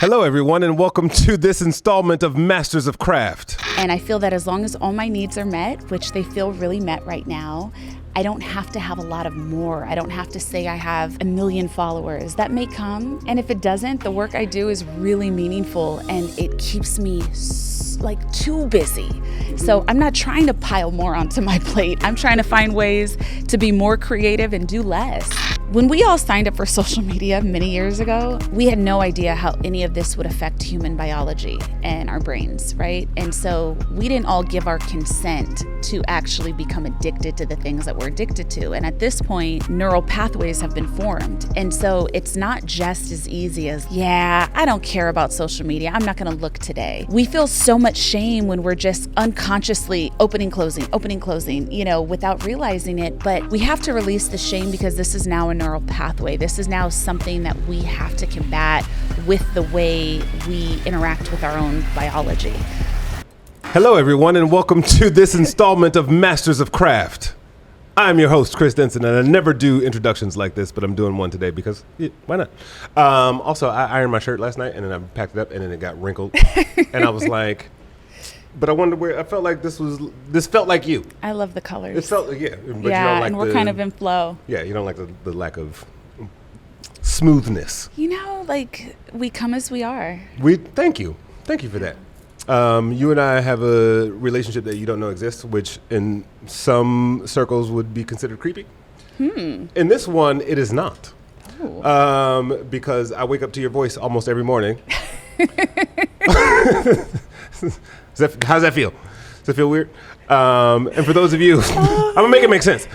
Hello, everyone, and welcome to this installment of Masters of Craft. And I feel that as long as all my needs are met, which they feel really met right now, I don't have to have a lot of more. I don't have to say I have 1 million followers. That may come, and if it doesn't, the work I do is really meaningful and it keeps me too busy. So I'm not trying to pile more onto my plate. I'm trying to find ways to be more creative and do less. When we all signed up for social media many years ago, we had no idea how any of this would affect human biology and our brains, right? And so we didn't all give our consent to actually become addicted to the things that we're addicted to. And at this point, neural pathways have been formed. And so it's not just as easy as, I don't care about social media. I'm not gonna look today. We feel so much shame when we're just unconsciously opening, closing, without realizing it. But we have to release the shame because this is now a neural pathway. This is now something that we have to combat with the way we interact with our own biology. Hello, everyone, and welcome to this installment of Masters of Craft. I'm your host, Chris Denson, and I never do introductions like this, but I'm doing one today because, why not? Also, I ironed my shirt last night, and then I packed it up, and then it got wrinkled. And I was like, but I wondered where, I felt like this felt like you. I love the colors. It felt, but you don't like and we're kind of in flow. Yeah, you don't like the lack of smoothness. We come as we are. Thank you for that. You and I have a relationship that you don't know exists, which in some circles would be considered creepy. In this one, it is not. Oh. Because I wake up to your voice almost every morning. How's that feel? Does it feel weird? And for those of you, I'm gonna make it make sense.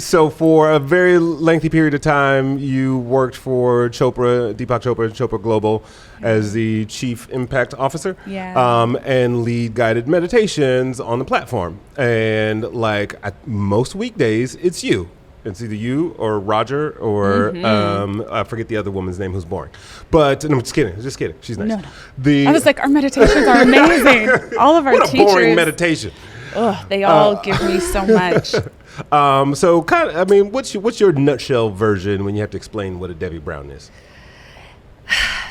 So for a very lengthy period of time, you worked for Deepak Chopra Global, as the Chief Impact Officer, and lead guided meditations on the platform. And most weekdays, it's you. It's either you or Roger or I forget the other woman's name who's boring. But no, I'm just kidding. She's nice. No. I was like, our meditations are amazing. All of our what a teachers. Boring meditation. They all give me so much. What's your nutshell version when you have to explain what a Devi Brown is?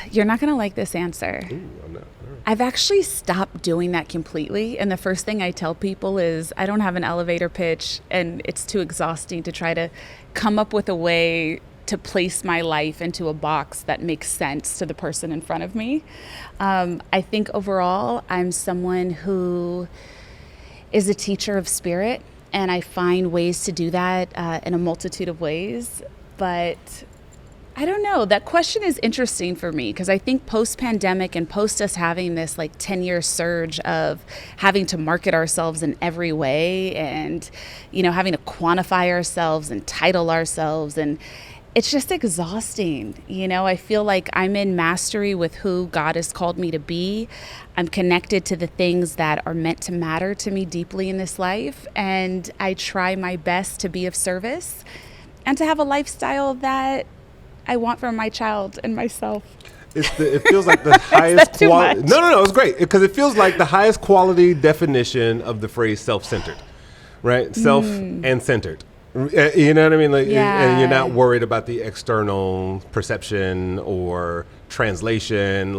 You're not gonna like this answer. Ooh, I'm not. I've actually stopped doing that completely. And the first thing I tell people is I don't have an elevator pitch and it's too exhausting to try to come up with a way to place my life into a box that makes sense to the person in front of me. I think overall, I'm someone who is a teacher of spirit, and I find ways to do that in a multitude of ways. But I don't know. That question is interesting for me because I think post-pandemic and post us having this 10-year surge of having to market ourselves in every way and, having to quantify ourselves and title ourselves, and it's just exhausting. I feel like I'm in mastery with who God has called me to be. I'm connected to the things that are meant to matter to me deeply in this life, and I try my best to be of service and to have a lifestyle that I want for my child and myself. It feels like the highest quality. No, it's great because it feels like the highest quality definition of the phrase self-centered, right? Self and centered. You know what I mean? And you're not worried about the external perception or translation.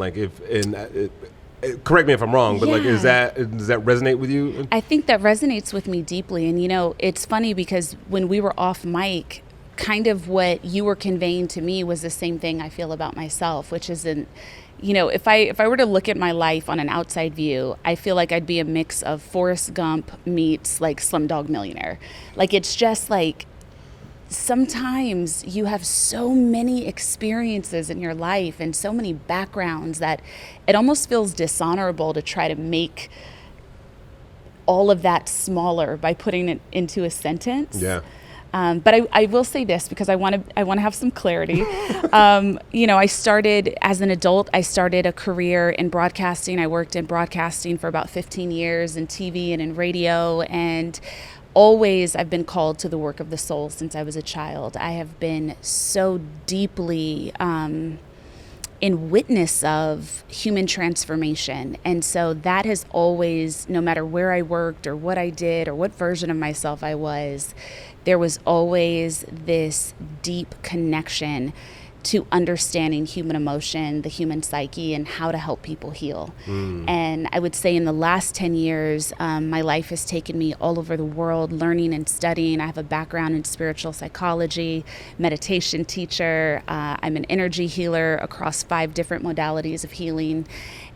Correct me if I'm wrong, but does that resonate with you? I think that resonates with me deeply. And it's funny because when we were off mic, kind of what you were conveying to me was the same thing I feel about myself, which is if I were to look at my life on an outside view, I feel like I'd be a mix of Forrest Gump meets Slumdog Millionaire. It's just sometimes you have so many experiences in your life and so many backgrounds that it almost feels dishonorable to try to make all of that smaller by putting it into a sentence. Yeah. But I will say this because I want to have some clarity. I started as an adult. I started a career in broadcasting. I worked in broadcasting for about 15 years in TV and in radio. And always I've been called to the work of the soul since I was a child. I have been so deeply in witness of human transformation. And so that has always, no matter where I worked or what I did or what version of myself I was, there was always this deep connection to understanding human emotion, the human psyche, and how to help people heal. And I would say in the last 10 years, my life has taken me all over the world learning and studying. I have a background in spiritual psychology, meditation teacher. I'm an energy healer across 5 different modalities of healing.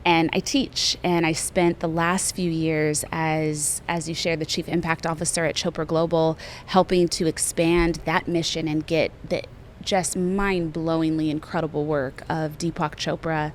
And I teach, and I spent the last few years as you shared, the Chief Impact Officer at Chopra Global, helping to expand that mission and get the just mind-blowingly incredible work of Deepak Chopra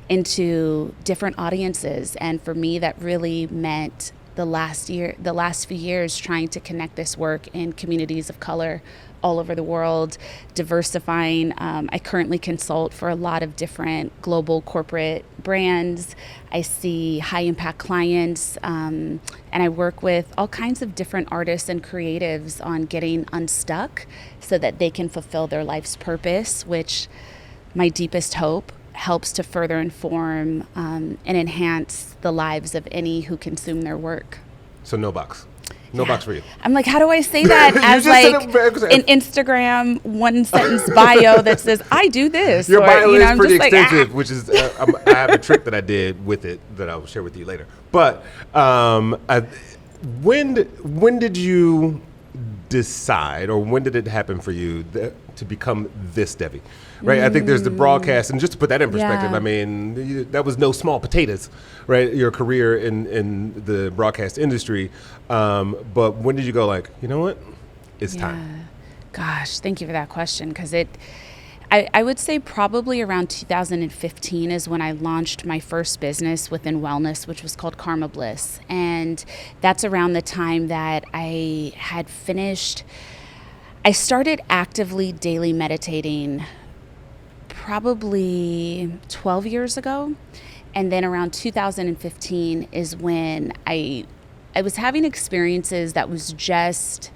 into different audiences. And for me, that really meant the last few years trying to connect this work in communities of color all over the world, diversifying. I currently consult for a lot of different global corporate brands. I see high impact clients, and I work with all kinds of different artists and creatives on getting unstuck so that they can fulfill their life's purpose, which my deepest hope helps to further inform and enhance the lives of any who consume their work. So no box. No box for you. I'm like, how do I say that as like an Instagram 1-sentence bio that says, I do this? Your bio is pretty extensive, which is, I have a trick that I did with it that I will share with you later. But when did you decide, or when did it happen for you to become this Devi? Right, I think there's the broadcast, and just to put that in perspective, I mean, that was no small potatoes, right? Your career in the broadcast industry, but when did you go like, you know what, it's time? Gosh, thank you for that question, because I would say probably around 2015 is when I launched my first business within wellness, which was called Karma Bliss, and that's around the time that I had finished. I started actively daily meditating probably 12 years ago. And then around 2015 is when I was having experiences that was just,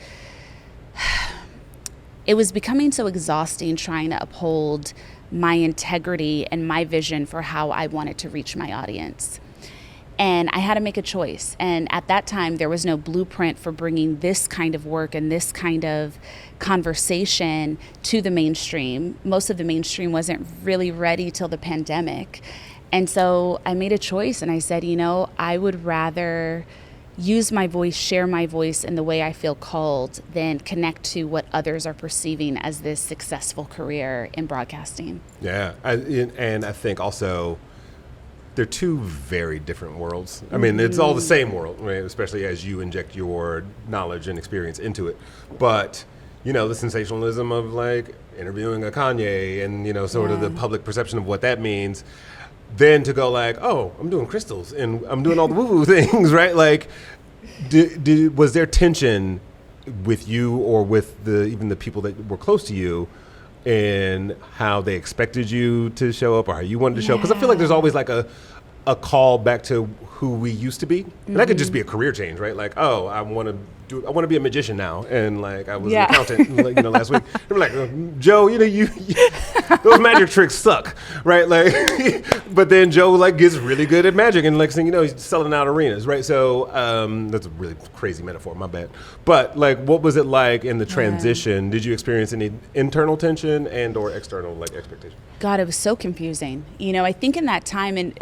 it was becoming so exhausting trying to uphold my integrity and my vision for how I wanted to reach my audience. And I had to make a choice. And at that time, there was no blueprint for bringing this kind of work and this kind of conversation to the mainstream. Most of the mainstream wasn't really ready till the pandemic. And so I made a choice and I said, you know, I would rather use my voice, share my voice in the way I feel called than connect to what others are perceiving as this successful career in broadcasting. Yeah, and I think also, they're two very different worlds. I mean, it's all the same world, right? Especially as you inject your knowledge and experience into it. But, you know, the sensationalism of like interviewing a Kanye and, you know, sort of the public perception of what that means, then to go like, oh, I'm doing crystals and I'm doing all the woo-woo things, right? Like, was there tension with you or with even the people that were close to you and how they expected you to show up or how you wanted to show up? Because I feel like there's always like a call back to who we used to be. And that could just be a career change, right? Like, oh, I want to be a magician now. And like, I was an accountant, like, you know, last week. They were like, Joe, you know, you those magic tricks suck, right? Like, but then Joe like gets really good at magic and like, you know, he's selling out arenas, right? So that's a really crazy metaphor, my bad. But like, what was it like in the transition? Did you experience any internal tension and or external like expectation? God, it was so confusing. You know, I think in that time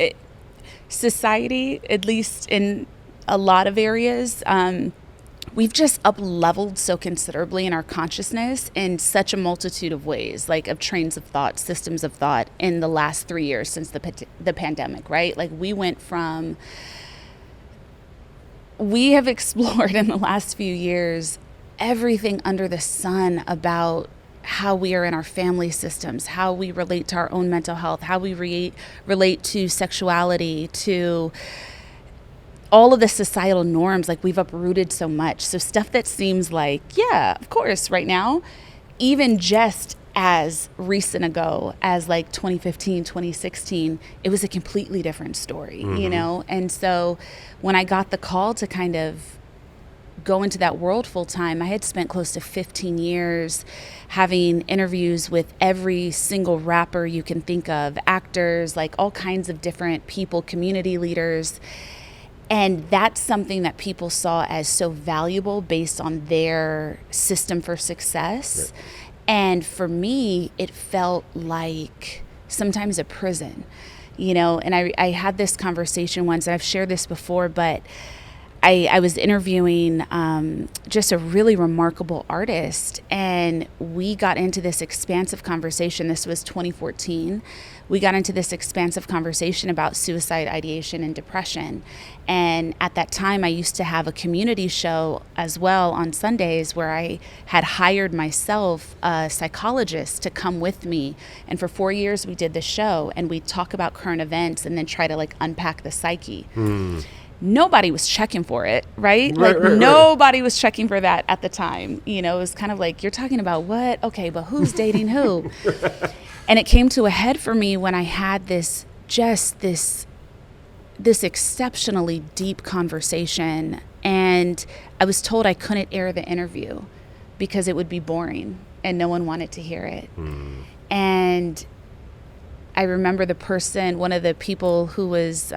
society, at least in a lot of areas, we've just up-leveled so considerably in our consciousness in such a multitude of ways, like of trains of thought, systems of thought in the last 3 years since the pandemic, right? Like we have explored in the last few years everything under the sun about how we are in our family systems, how we relate to our own mental health, how we relate to sexuality, to all of the societal norms. Like we've uprooted so much. So stuff that seems like, yeah, of course, right now, even just as recent ago as like 2015, 2016, it was a completely different story, you know? And so when I got the call to kind of go into that world full time, I had spent close to 15 years having interviews with every single rapper you can think of, actors, like all kinds of different people, community leaders. And that's something that people saw as so valuable based on their system for success. Right. And for me, it felt like sometimes a prison, you know, and I had this conversation once, and I've shared this before, but I was interviewing just a really remarkable artist, and we got into this expansive conversation. This was 2014. We got into this expansive conversation about suicide ideation and depression. And at that time, I used to have a community show as well on Sundays where I had hired myself a psychologist to come with me. And for 4 years, we did this show, and we'd talk about current events and then try to like unpack the psyche. Nobody was checking for it, right? Nobody was checking for that at the time. You know, it was kind of like, you're talking about what? Okay, but who's dating who? And it came to a head for me when I had this exceptionally deep conversation, and I was told I couldn't air the interview because it would be boring and no one wanted to hear it. And I remember one of the people who was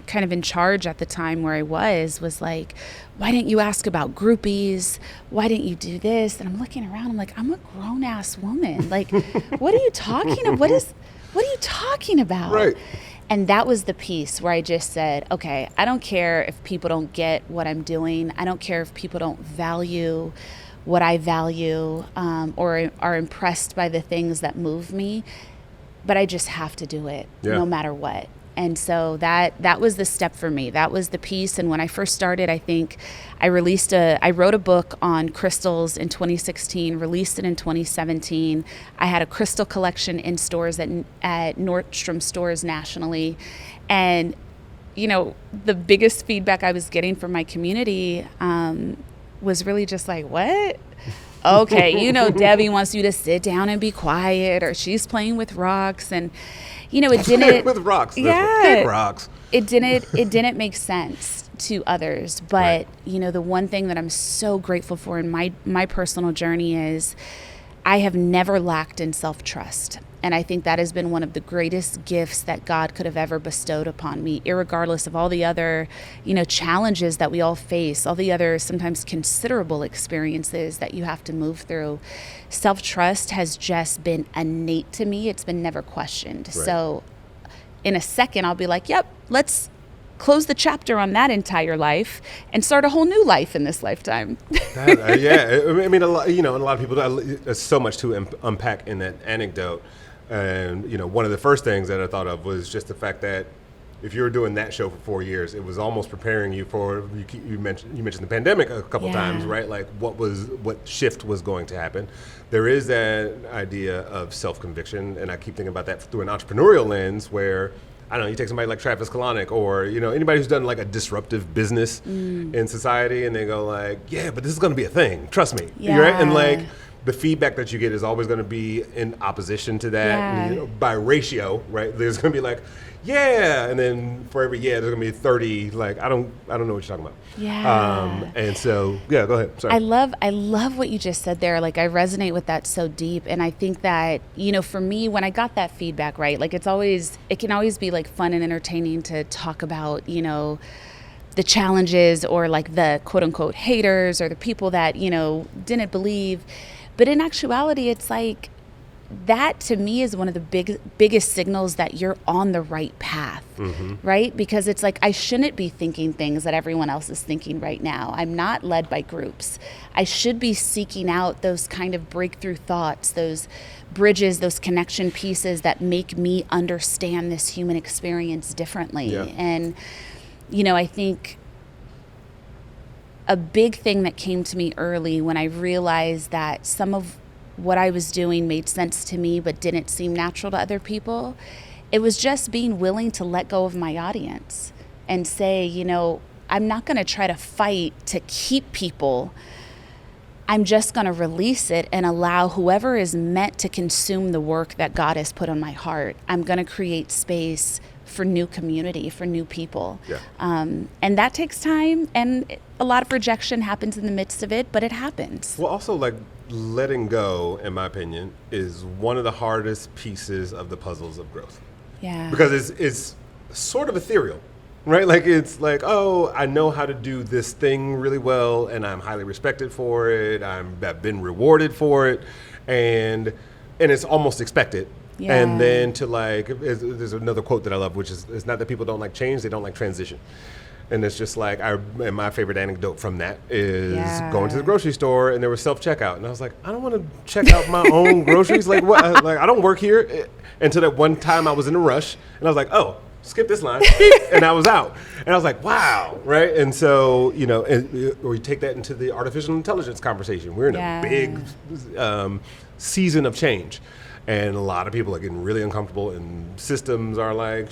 kind of in charge at the time where I was like, why didn't you ask about groupies? Why didn't you do this? And I'm looking around, I'm like, I'm a grown ass woman. Like, what are you talking about? What are you talking about? Right. And that was the piece where I just said, okay, I don't care if people don't get what I'm doing. I don't care if people don't value what I value, or are impressed by the things that move me, but I just have to do it no matter what. And so that was the step for me. That was the piece. And when I first started, I think I wrote a book on crystals in 2016, released it in 2017. I had a crystal collection in stores at Nordstrom stores nationally. And, you know, the biggest feedback I was getting from my community was really just like, what? Okay, you know, Devi wants you to sit down and be quiet, or she's playing with rocks. And, you know, it didn't with rocks. Yeah, rocks. It didn't make sense to others. But you know, the one thing that I'm so grateful for in my personal journey is I have never lacked in self-trust. And I think that has been one of the greatest gifts that God could have ever bestowed upon me, irregardless of all the other, you know, challenges that we all face, all the other sometimes considerable experiences that you have to move through. Self-trust has just been innate to me. It's been never questioned. Right. So in a second, I'll be like, yep, let's close the chapter on that entire life and start a whole new life in this lifetime. Yeah, I mean, a lot of people, there's so much to unpack in that anecdote. And, you know, one of the first things that I thought of was just the fact that if you were doing that show for 4 years, it was almost preparing you for, you mentioned the pandemic a couple times, right? Like what shift was going to happen. There is that idea of self-conviction, and I keep thinking about that through an entrepreneurial lens where, I don't know, you take somebody like Travis Kalanick, or, you know, anybody who's done like a disruptive business in society, and they go like, yeah, but this is going to be a thing. Trust me. Yeah. Right? And like, the feedback that you get is always going to be in opposition to that. Yeah. You know, by ratio, right? There's going to be like, yeah, and then for every there's going to be 30. Like, I don't know what you're talking about. Yeah. And so, yeah, go ahead. Sorry. I love what you just said there. Like, I resonate with that so deep, and I think that, you know, for me, when I got that feedback, right, like it can always be like fun and entertaining to talk about, you know, the challenges or like the quote unquote haters or the people that, you know, didn't believe. But in actuality, it's like that to me is one of the biggest signals that you're on the right path, right? Because it's like, I shouldn't be thinking things that everyone else is thinking right now. I'm not led by groups. I should be seeking out those kind of breakthrough thoughts, those bridges, those connection pieces that make me understand this human experience differently. Yeah. And, you know, I think a big thing that came to me early when I realized that some of what I was doing made sense to me but didn't seem natural to other people, it was just being willing to let go of my audience and say, you know, I'm not going to try to fight to keep people. I'm just going to release it and allow whoever is meant to consume the work that God has put on my heart. I'm going to create space for new community, for new people. Yeah. And that takes time, and a lot of rejection happens in the midst of it, but it happens. Well, also, like, letting go, in my opinion, is one of the hardest pieces of the puzzles of growth. Yeah. Because it's sort of ethereal, right? Like, it's like, oh, I know how to do this thing really well, and I'm highly respected for it. I've been rewarded for it. and it's almost expected. Yeah. And then to there's another quote that I love, which is, it's not that people don't like change, they don't like transition. And it's just like, and my favorite anecdote from that is going to the grocery store and there was self-checkout. And I was like, I don't want to check out my own groceries. Like, what? Like, I don't work here. Until that one time I was in a rush and I was like, oh, skip this line. And I was out. And I was like, wow. Right. And so, or you take that into the artificial intelligence conversation. We're in a big season of change. And a lot of people are getting really uncomfortable and systems are like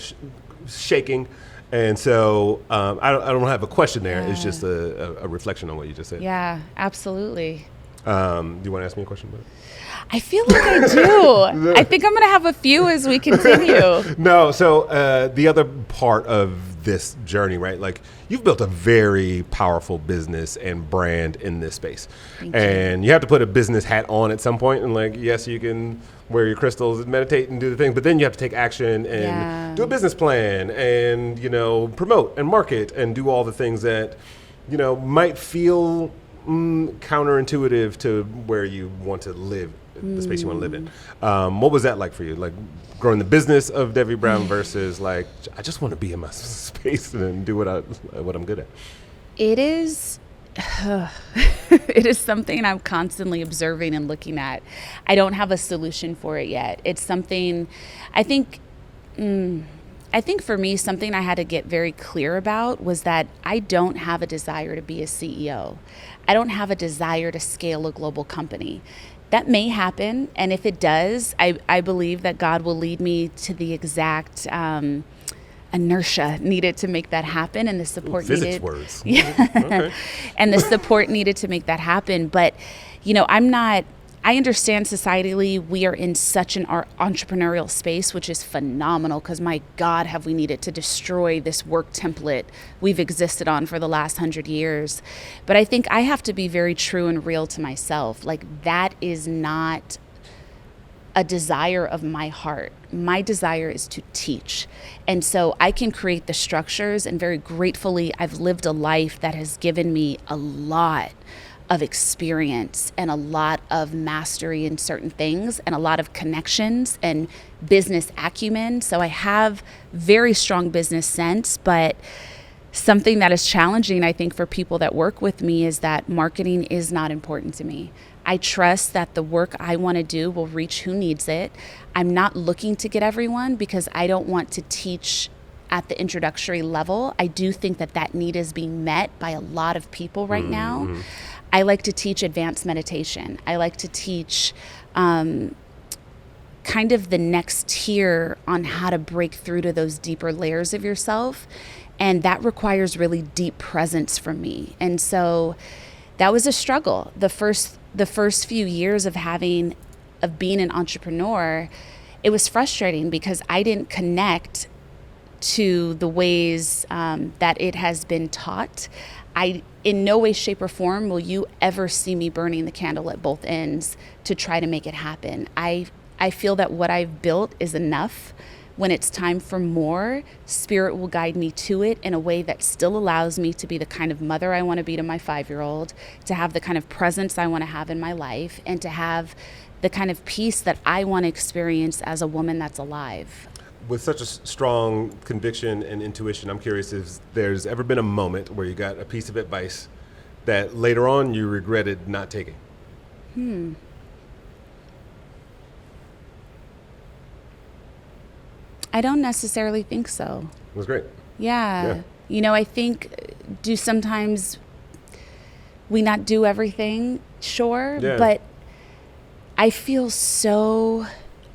shaking. And so I don't have a question there. It's just a reflection on what you just said. Yeah, absolutely. Do you want to ask me a question about it? I feel like I do. I think I'm going to have a few as we continue. No, so the other part of this journey, right? Like, you've built a very powerful business and brand in this space. And you have to put a business hat on at some point. And like, yes, you can wear your crystals and meditate and do the thing, but then you have to take action and do a business plan and, promote and market and do all the things that, might feel counterintuitive to where you want to live, the space you want to live in. What was that like for you? Like growing the business of Devi Brown versus like, I just want to be in my space and do what I'm good at. It is, it is something I'm constantly observing and looking at. I don't have a solution for it yet. It's something, I think for me, something I had to get very clear about was that I don't have a desire to be a CEO. I don't have a desire to scale a global company. That may happen, and if it does, I believe that God will lead me to the exact inertia needed to make that happen, and the support needed. Words. Yeah, okay. And the support needed to make that happen. But I understand societally we are in such an entrepreneurial space, which is phenomenal because, my God, have we needed to destroy this work template we've existed on for the last 100 years. But I think I have to be very true and real to myself. Like, that is not a desire of my heart. My desire is to teach. And so I can create the structures, and very gratefully, I've lived a life that has given me a lot of experience and a lot of mastery in certain things and a lot of connections and business acumen. So I have very strong business sense, but something that is challenging, I think, for people that work with me is that marketing is not important to me. I trust that the work I want to do will reach who needs it. I'm not looking to get everyone because I don't want to teach at the introductory level. I do think that need is being met by a lot of people right now. I like to teach advanced meditation. I like to teach kind of the next tier on how to break through to those deeper layers of yourself. And that requires really deep presence from me. And so that was a struggle. The first few years of being an entrepreneur, it was frustrating because I didn't connect to the ways that it has been taught. In no way, shape, or form will you ever see me burning the candle at both ends to try to make it happen. I feel that what I've built is enough. When it's time for more, Spirit will guide me to it in a way that still allows me to be the kind of mother I want to be to my 5-year-old, to have the kind of presence I want to have in my life, and to have the kind of peace that I want to experience as a woman that's alive. With such a strong conviction and intuition, I'm curious if there's ever been a moment where you got a piece of advice that later on you regretted not taking. I don't necessarily think so. It was great. Yeah. I think, do sometimes we not do everything? Sure. Yeah. But I feel so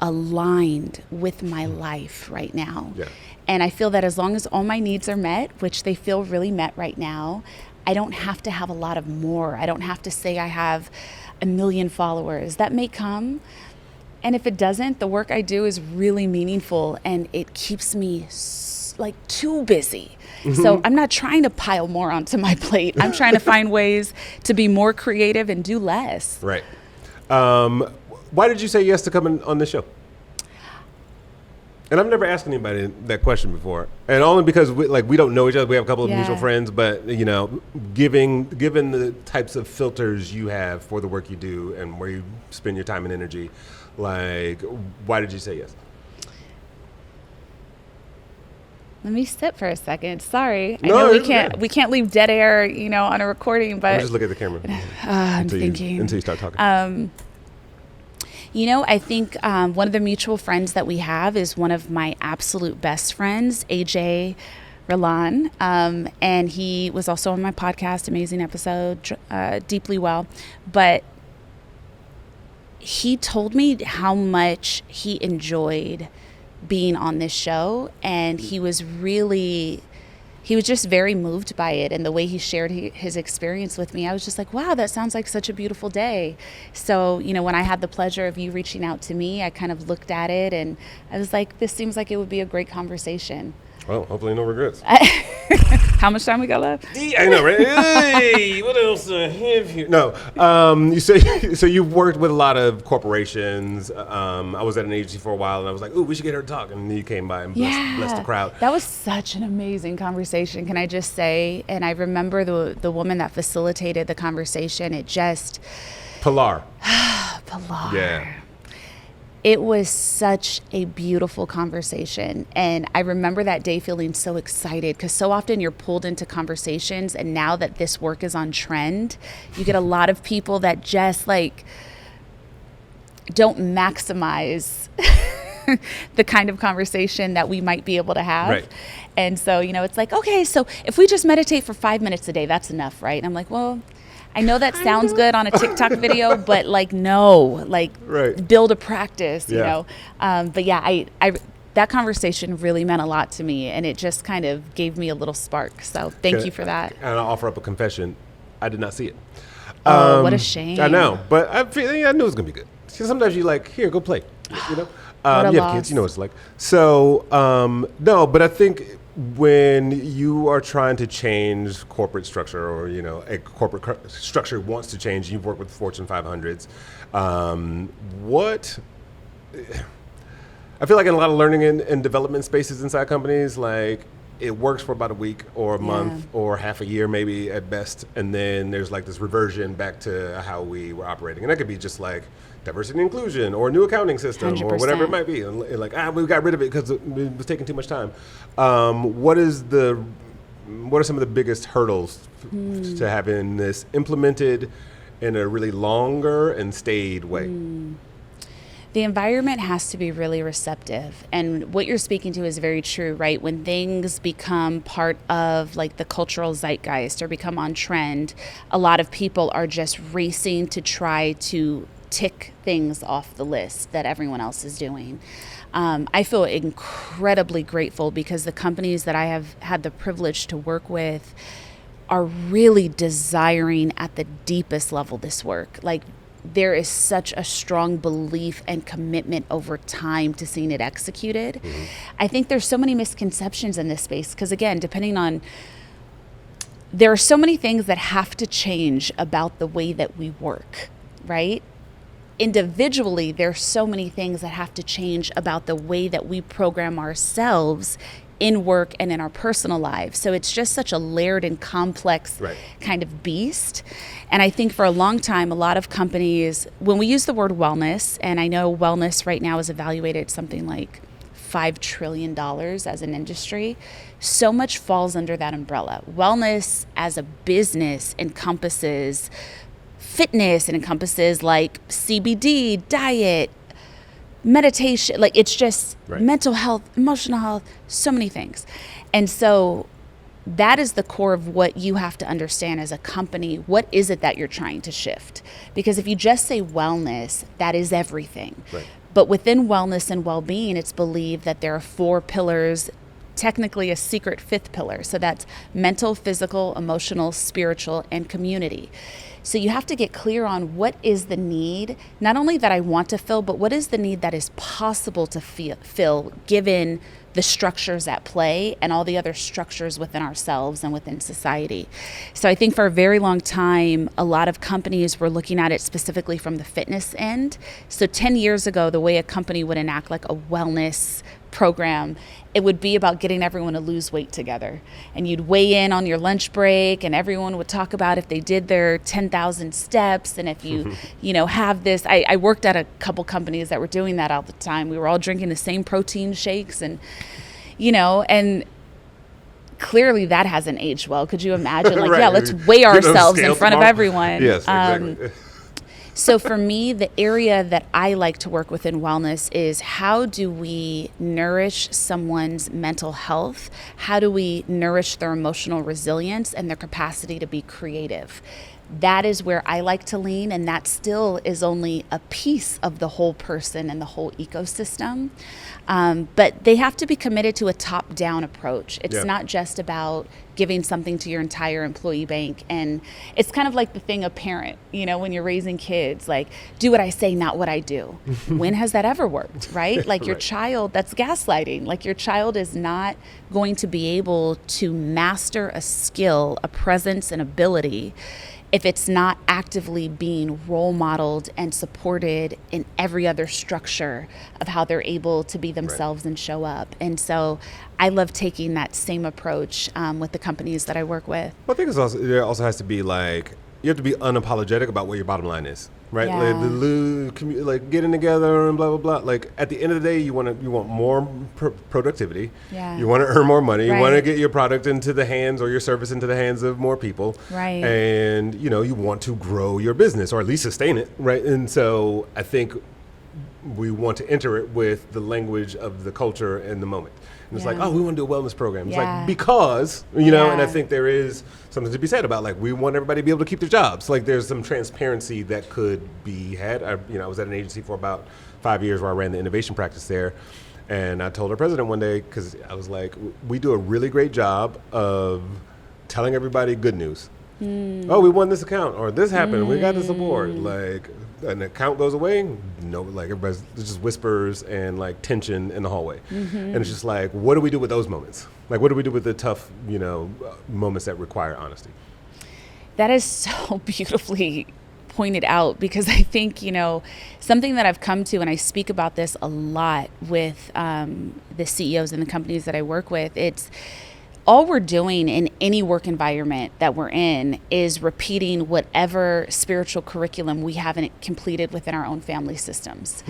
aligned with my life right now. Yeah. And I feel that as long as all my needs are met, which they feel really met right now, I don't have to have a lot of more. I don't have to say I have 1 million followers. That may come. And if it doesn't, the work I do is really meaningful and it keeps me too busy. So I'm not trying to pile more onto my plate. I'm trying to find ways to be more creative and do less. Right. Why did you say yes to coming on this show? And I've never asked anybody that question before, and only because we don't know each other. We have a couple of mutual friends, but given the types of filters you have for the work you do and where you spend your time and energy, like, why did you say yes? Let me sit for a second. Sorry, I know we can't leave dead air, on a recording. But just look at the camera. I'm thinking until you start talking. I think one of the mutual friends that we have is one of my absolute best friends, AJ Ralan, and he was also on my podcast, amazing episode, Deeply Well. But he told me how much he enjoyed being on this show, and he was just very moved by it, and the way he shared his experience with me. I was just like, wow, that sounds like such a beautiful day. So, when I had the pleasure of you reaching out to me, I kind of looked at it and I was like, this seems like it would be a great conversation. Well, hopefully no regrets. How much time we got left? I know, right? Hey, what else do I have here? No, you say so. You've worked with a lot of corporations. I was at an agency for a while, and I was like, "Ooh, we should get her to talk." And you came by and blessed the crowd. That was such an amazing conversation. Can I just say? And I remember the woman that facilitated the conversation. It just Pilar. Pilar. Yeah. It was such a beautiful conversation. And I remember that day feeling so excited because so often you're pulled into conversations. And now that this work is on trend, you get a lot of people that just don't maximize the kind of conversation that we might be able to have. Right. And so, it's like, okay, so if we just meditate for 5 minutes a day, that's enough, right? And I'm like, well, I know that sounds good on a TikTok video, but no, build a practice, you know. But yeah, I that conversation really meant a lot to me, and it just kind of gave me a little spark. So thank you for that. And I'll offer up a confession. I did not see it. Oh, what a shame. I know, but I knew it was going to be good. Sometimes you here, go play, you have kids, you know what it's like. So, no, but I think when you are trying to change corporate structure, or a corporate structure wants to change, you've worked with Fortune 500s. I feel like in a lot of learning and development spaces inside companies, it works for about a week or a month or half a year maybe at best, and then there's this reversion back to how we were operating, and that could be just diversity and inclusion or a new accounting system 100%. Or whatever it might be, and we got rid of it because it was taking too much time. What are some of the biggest hurdles to having this implemented in a really longer and stayed way? The environment has to be really receptive. And what you're speaking to is very true, right? When things become part of the cultural zeitgeist or become on trend, a lot of people are just racing to try to tick things off the list that everyone else is doing. I feel incredibly grateful because the companies that I have had the privilege to work with are really desiring at the deepest level this work. There is such a strong belief and commitment over time to seeing it executed. Mm-hmm. I think there's so many misconceptions in this space because, again, there are so many things that have to change about the way that we work, right? Individually, there's so many things that have to change about the way that we program ourselves in work and in our personal lives. So it's just such a layered and complex kind of beast. And I think for a long time, a lot of companies, when we use the word wellness, and I know wellness right now is evaluated something like $5 trillion as an industry, so much falls under that umbrella. Wellness as a business encompasses fitness, and encompasses CBD, diet, meditation, it's just mental health, emotional health, so many things. And so that is the core of what you have to understand as a company. What is it that you're trying to shift? Because if you just say wellness, that is everything. Right. But within wellness and well-being, it's believed that there are 4 pillars, technically a secret 5th pillar. So that's mental, physical, emotional, spiritual, and community. So you have to get clear on what is the need, not only that I want to fill, but what is the need that is possible to fill given the structures at play and all the other structures within ourselves and within society. So I think for a very long time, a lot of companies were looking at it specifically from the fitness end. So 10 years ago, the way a company would enact a wellness program, it would be about getting everyone to lose weight together. And you'd weigh in on your lunch break, and everyone would talk about if they did their 10,000 steps. And if you, have this, I worked at a couple companies that were doing that all the time. We were all drinking the same protein shakes and, and clearly that hasn't aged well. Could you imagine? Like, right. Let's weigh ourselves in front of everyone. Yes, exactly. So for me, the area that I like to work with in wellness is how do we nourish someone's mental health? How do we nourish their emotional resilience and their capacity to be creative? That is where I like to lean, and that still is only a piece of the whole person and the whole ecosystem. But they have to be committed to a top-down approach. It's not just about giving something to your entire employee bank. And it's kind of like the thing of parent, when you're raising kids, like, do what I say, not what I do. When has that ever worked, right? Like your child, that's gaslighting. Like your child is not going to be able to master a skill, a presence, an ability if it's not actively being role modeled and supported in every other structure of how they're able to be themselves and show up. And so I love taking that same approach with the companies that I work with. Well, I think there also has to be like, you have to be unapologetic about what your bottom line is, right? Yeah. Like getting together and blah blah blah. Like at the end of the day, you want more productivity. Yeah. You want to earn more money. Right. You want to get your product into the hands or your service into the hands of more people. Right. And you want to grow your business or at least sustain it, right? And so I think we want to enter it with the language of the culture and the moment. And it's like, oh, we want to do a wellness program. It's like, because, and I think there is something to be said about, like, we want everybody to be able to keep their jobs. Like, there's some transparency that could be had. I was at an agency for about 5 years where I ran the innovation practice there. And I told our president one day, because I was like, we do a really great job of telling everybody good news. Oh, we won this account, or this happened, we got this award. Like, an account goes away, everybody's just whispers and like tension in the hallway. And it's just like, what do we do with those moments? Like, what do we do with the tough, moments that require honesty? That is so beautifully pointed out, because I think, something that I've come to, and I speak about this a lot with the CEOs and the companies that I work with, it's all we're doing in any work environment that we're in is repeating whatever spiritual curriculum we haven't completed within our own family systems.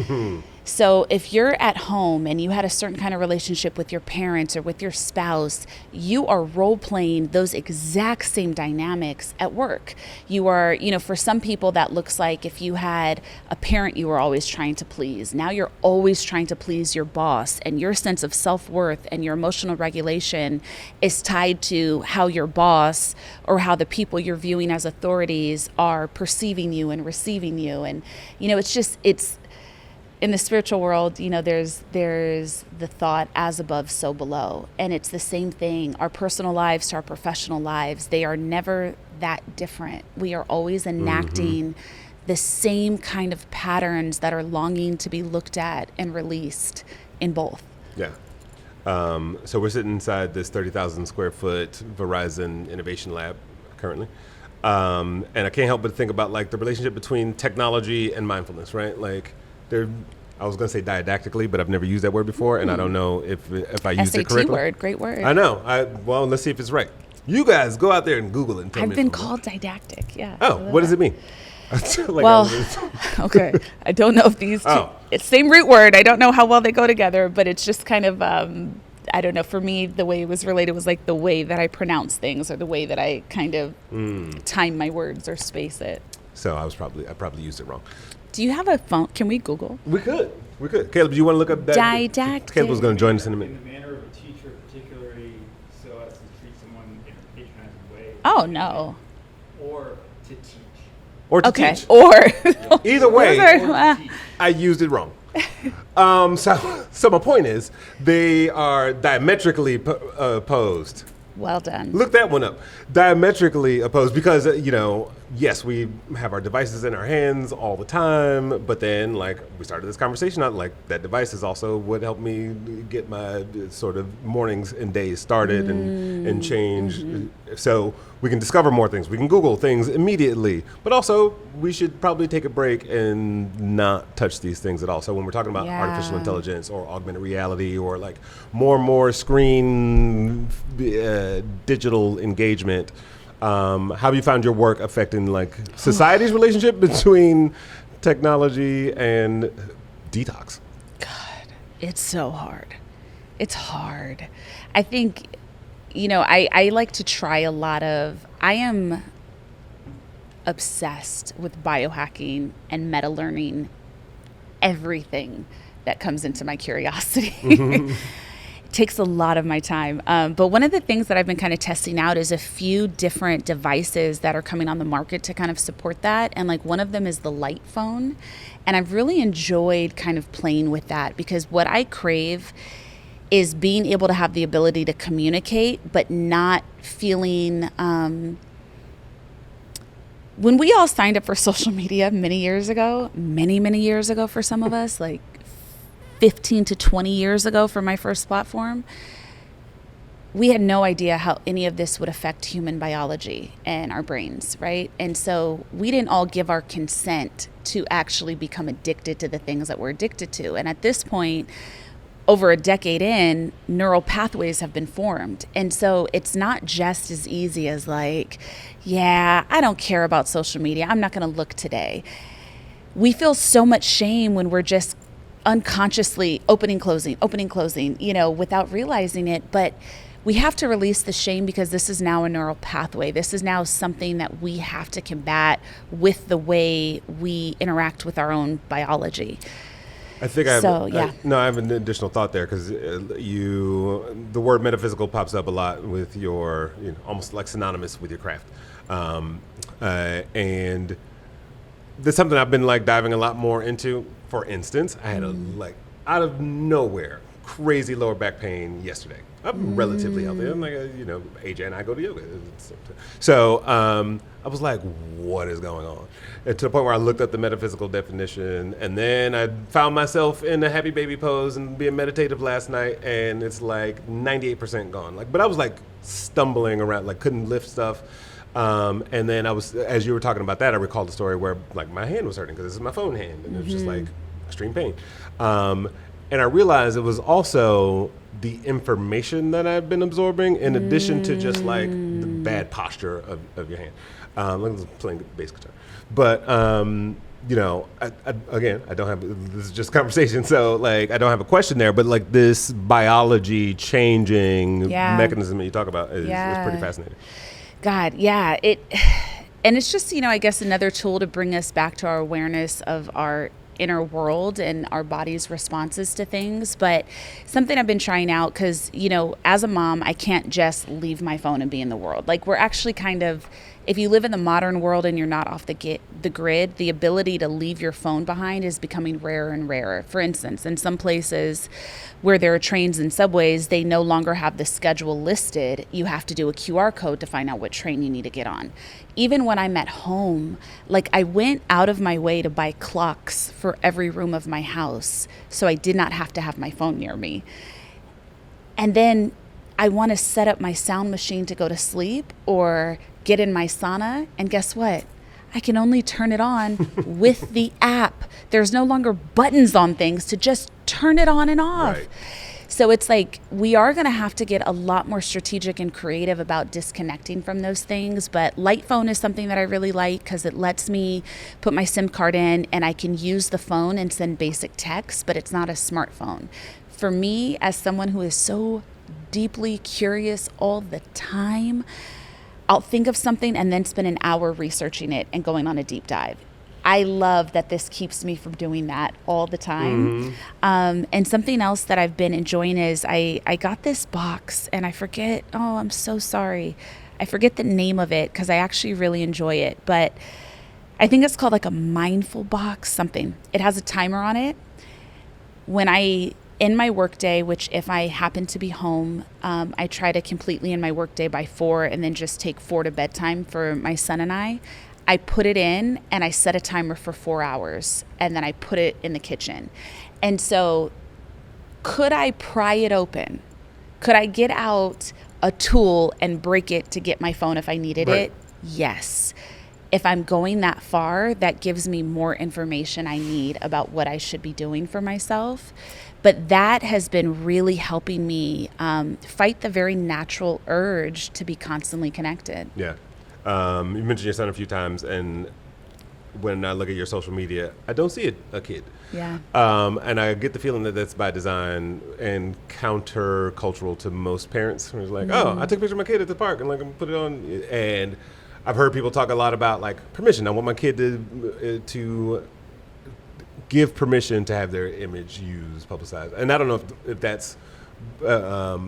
So if you're at home and you had a certain kind of relationship with your parents or with your spouse, you are role playing those exact same dynamics at work. You are, for some people that looks like if you had a parent you were always trying to please. Now you're always trying to please your boss, and your sense of self-worth and your emotional regulation is tied to how your boss or how the people you're viewing as authorities are perceiving you and receiving you. And, it's in the spiritual world, there's the thought as above, so below. And it's the same thing. Our personal lives to our professional lives, they are never that different. We are always enacting the same kind of patterns that are longing to be looked at and released in both. Yeah. So we're sitting inside this 30,000 square foot Verizon Innovation Lab currently. And I can't help but think about like the relationship between technology and mindfulness, right? Like, I was going to say didactically, but I've never used that word before, and I don't know if I used it correctly. SAT word, great word. I know. Well, let's see if it's right. You guys go out there and Google it and tell me. I've been called didactic, yeah. Oh, what does it mean? Okay. I don't know if these two, it's same root word. I don't know how well they go together, but it's just kind of, I don't know, for me, the way it was related was like the way that I pronounce things or the way that I kind of time my words or space it. So I probably used it wrong. Do you have a phone? Can we Google? We could. Caleb, do you want to look up that? Didactic. Caleb was going to join us in a minute. In the manner of a teacher, particularly so as to treat someone in a patronizing way. Oh, no. Or to teach. Or to teach. Or. Either way, I used it wrong. So my point is, they are diametrically opposed. Well done. Look that one up. Diametrically opposed, because, yes, we have our devices in our hands all the time, but then like we started this conversation out, like that device is also what helped me get my sort of mornings and days started and change. So we can discover more things. We can Google things immediately, but also we should probably take a break and not touch these things at all. So when we're talking about artificial intelligence or augmented reality or like more and more screen digital engagement, how have you found your work affecting like society's relationship between technology and detox? God, it's so hard. It's hard. I think, I like to try a lot of, I am obsessed with biohacking and meta learning everything that comes into my curiosity. It takes a lot of my time. But one of the things that I've been kind of testing out is a few different devices that are coming on the market to kind of support that. And like one of them is the light phone. And I've really enjoyed kind of playing with that because what I crave is being able to have the ability to communicate, but not feeling, when we all signed up for social media many years ago for some of us, like 15 to 20 years ago for my first platform, we had no idea how any of this would affect human biology and our brains, right? And so we didn't all give our consent to actually become addicted to the things that we're addicted to. And at this point, over a decade in, neural pathways have been formed. And so it's not just as easy as like, yeah, I don't care about social media. I'm not going to look today. We feel so much shame when we're just unconsciously opening, closing, without realizing it. But we have to release the shame because this is now a neural pathway. This is now something that we have to combat with the way we interact with our own biology. I think I have an additional thought there because the word metaphysical pops up a lot with your, almost like synonymous with your craft. And there's something I've been like diving a lot more into. For instance, I had a like out of nowhere crazy lower back pain yesterday. I'm relatively healthy. I'm like, AJ and I go to yoga. So I was like, what is going on? And to the point where I looked up the metaphysical definition, and then I found myself in a happy baby pose and being meditative last night, and it's like 98% gone. Like, but I was like stumbling around, like couldn't lift stuff. And then I was, as you were talking about that, I recalled the story where like my hand was hurting because this is my phone hand, and it was just like extreme pain. And I realized it was also the information that I've been absorbing in addition to just like the bad posture of your hand. Like playing bass guitar. But, I don't have, this is just conversation. So like, I don't have a question there, but like this biology changing mechanism that you talk about is pretty fascinating. God, yeah. And it's just, I guess another tool to bring us back to our awareness of our inner world and our body's responses to things. But something I've been trying out because, as a mom, I can't just leave my phone and be in the world. Like we're actually kind of, if you live in the modern world and you're not off the grid, the ability to leave your phone behind is becoming rarer and rarer. For instance, in some places where there are trains and subways, they no longer have the schedule listed. You have to do a QR code to find out what train you need to get on. Even when I'm at home, like I went out of my way to buy clocks for every room of my house so I did not have to have my phone near me. And then I want to set up my sound machine to go to sleep or get in my sauna, and guess what? I can only turn it on with the app. There's no longer buttons on things to just turn it on and off. Right. So it's like we are going to have to get a lot more strategic and creative about disconnecting from those things. But light phone is something that I really like because it lets me put my SIM card in and I can use the phone and send basic text, but it's not a smartphone. For me, as someone who is so deeply curious all the time, I'll think of something and then spend an hour researching it and going on a deep dive. I love that this keeps me from doing that all the time. And something else that I've been enjoying is I got this box and I forget, I'm so sorry. I forget the name of it because I actually really enjoy it. But I think it's called like a mindful box, something. It has a timer on it. When I in my workday, which if I happen to be home, I try to completely end my workday by 4 and then just take 4 to bedtime for my son and I I put it in and I set a timer for 4 hours, and then I put it in the kitchen. And so could I pry it open? Could I get out a tool and break it to get my phone if I needed it? Yes. If I'm going that far, that gives me more information I need about what I should be doing for myself. But that has been really helping me fight the very natural urge to be constantly connected. Yeah. You mentioned your son a few times, and when I look at your social media, I don't see a kid. Yeah. And I get the feeling that that's by design and counter-cultural to most parents. It's like, oh, I took a picture of my kid at the park and like I'm put it on. And I've heard people talk a lot about like permission. I want my kid to give permission to have their image used, publicized. And I don't know if that's a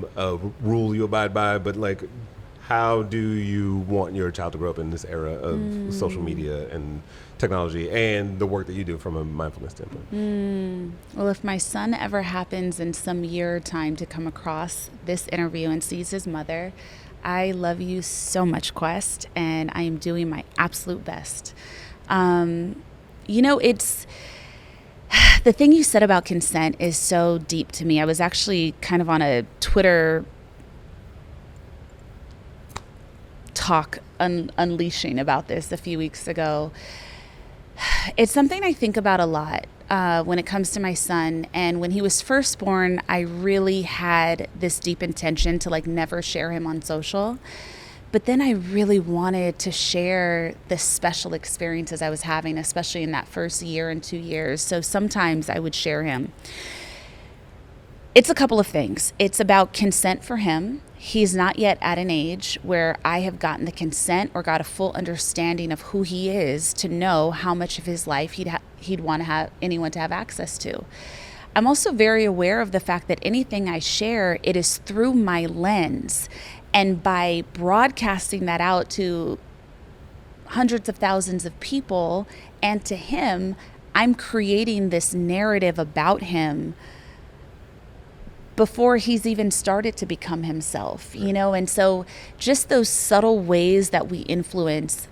rule you abide by, but like, how do you want your child to grow up in this era of social media and technology and the work that you do from a mindfulness standpoint? Well, if my son ever happens in some year or time to come across this interview and sees his mother, I love you so much, Quest, and I am doing my absolute best. It's the thing you said about consent is so deep to me. I was actually kind of on a Twitter talk unleashing about this a few weeks ago. It's something I think about a lot when it comes to my son. And when he was first born, I really had this deep intention to like never share him on social. But then I really wanted to share the special experiences I was having, especially in that first year and 2 years. So sometimes I would share him. It's a couple of things. It's about consent for him. He's not yet at an age where I have gotten the consent or got a full understanding of who he is to know how much of his life he'd want to have anyone to have access to. I'm also very aware of the fact that anything I share, it is through my lens. And by broadcasting that out to hundreds of thousands of people and to him, I'm creating this narrative about him before he's even started to become himself, And so just those subtle ways that we influence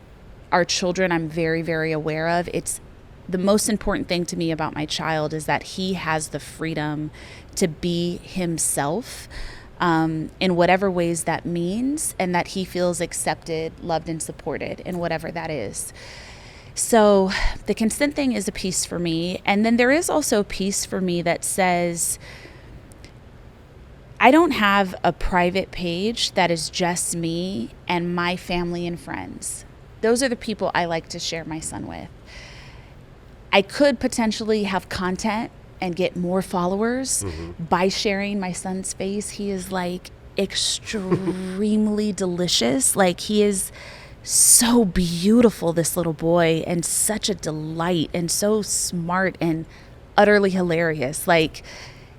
our children, I'm very, very aware of. It's the most important thing to me about my child is that he has the freedom to be himself in whatever ways that means, and that he feels accepted, loved, and supported in whatever that is. So the consent thing is a piece for me. And then there is also a piece for me that says, I don't have a private page that is just me and my family and friends. Those are the people I like to share my son with. I could potentially have content and get more followers by sharing my son's face. He is like extremely delicious. Like he is so beautiful, this little boy, and such a delight and so smart and utterly hilarious. Like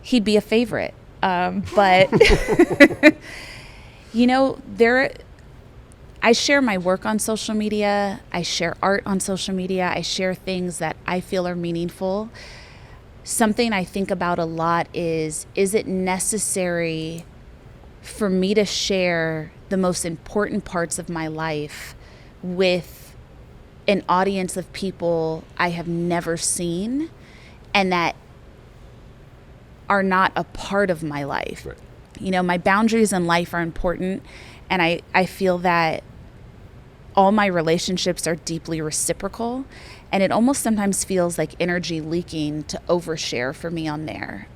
he'd be a favorite. But, I share my work on social media. I share art on social media. I share things that I feel are meaningful. Something I think about a lot is it necessary for me to share the most important parts of my life with an audience of people I have never seen and that are not a part of my life? Right. My boundaries in life are important, and I feel that all my relationships are deeply reciprocal, and it almost sometimes feels like energy leaking to overshare for me on there.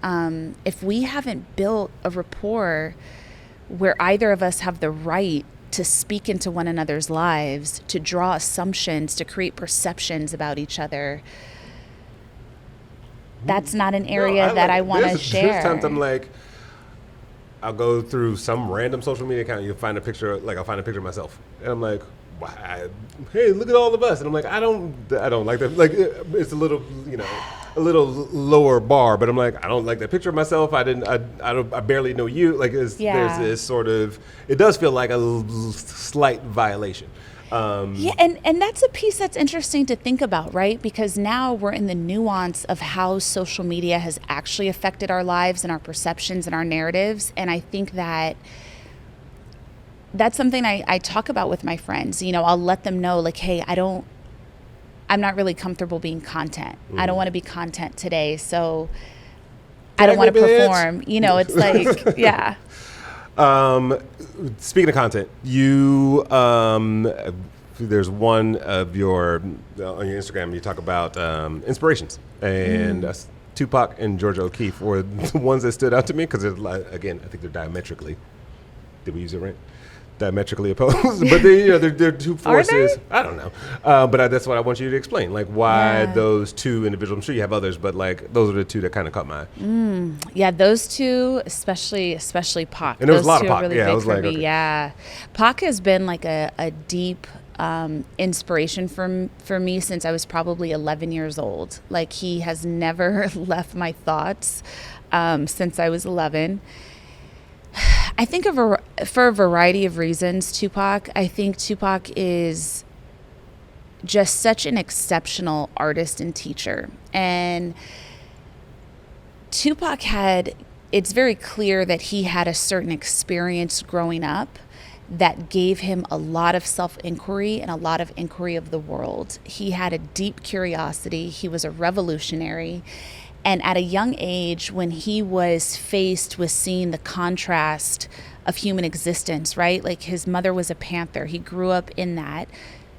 If we haven't built a rapport where either of us have the right to speak into one another's lives, to draw assumptions, to create perceptions about each other, that's not an area that I want to share. There's times I'm like, I'll go through some random social media account, you'll find a picture, like I'll find a picture of myself. And I'm like, hey, look at all of us. And I'm like, I don't like that. Like, it's a little, a little lower bar, but I'm like, I don't like that picture of myself. I barely know you. Like, there's this sort of, it does feel like a slight violation. And that's a piece that's interesting to think about, right? Because now we're in the nuance of how social media has actually affected our lives and our perceptions and our narratives. And I think that's something I talk about with my friends. I'll let them know, like, hey, I don't I'm not really comfortable being content. I don't want to be content today, so I don't want to perform. You know, it's like, yeah. Speaking of content, you there's one of your on your Instagram you talk about inspirations, and Tupac and Georgia O'Keeffe were the ones that stood out to me because again, I think they're diametrically. Did we use it right? Diametrically opposed, but they're two forces. I don't know, but that's what I want you to explain. Like why those two individuals. I'm sure you have others, but like those are the two that kind of caught my eye. Yeah, those two, especially Pac. And there was those a lot two of Pac. Really Yeah, big I was for like, me. okay. Yeah, Pac has been like a deep inspiration for me since I was probably 11 years old. Like he has never left my thoughts since I was 11. I think for a variety of reasons, Tupac. I think Tupac is just such an exceptional artist and teacher. And Tupac it's very clear that he had a certain experience growing up that gave him a lot of self-inquiry and a lot of inquiry of the world. He had a deep curiosity. He was a revolutionary. And at a young age, when he was faced with seeing the contrast of human existence, right? Like his mother was a Panther. He grew up in that.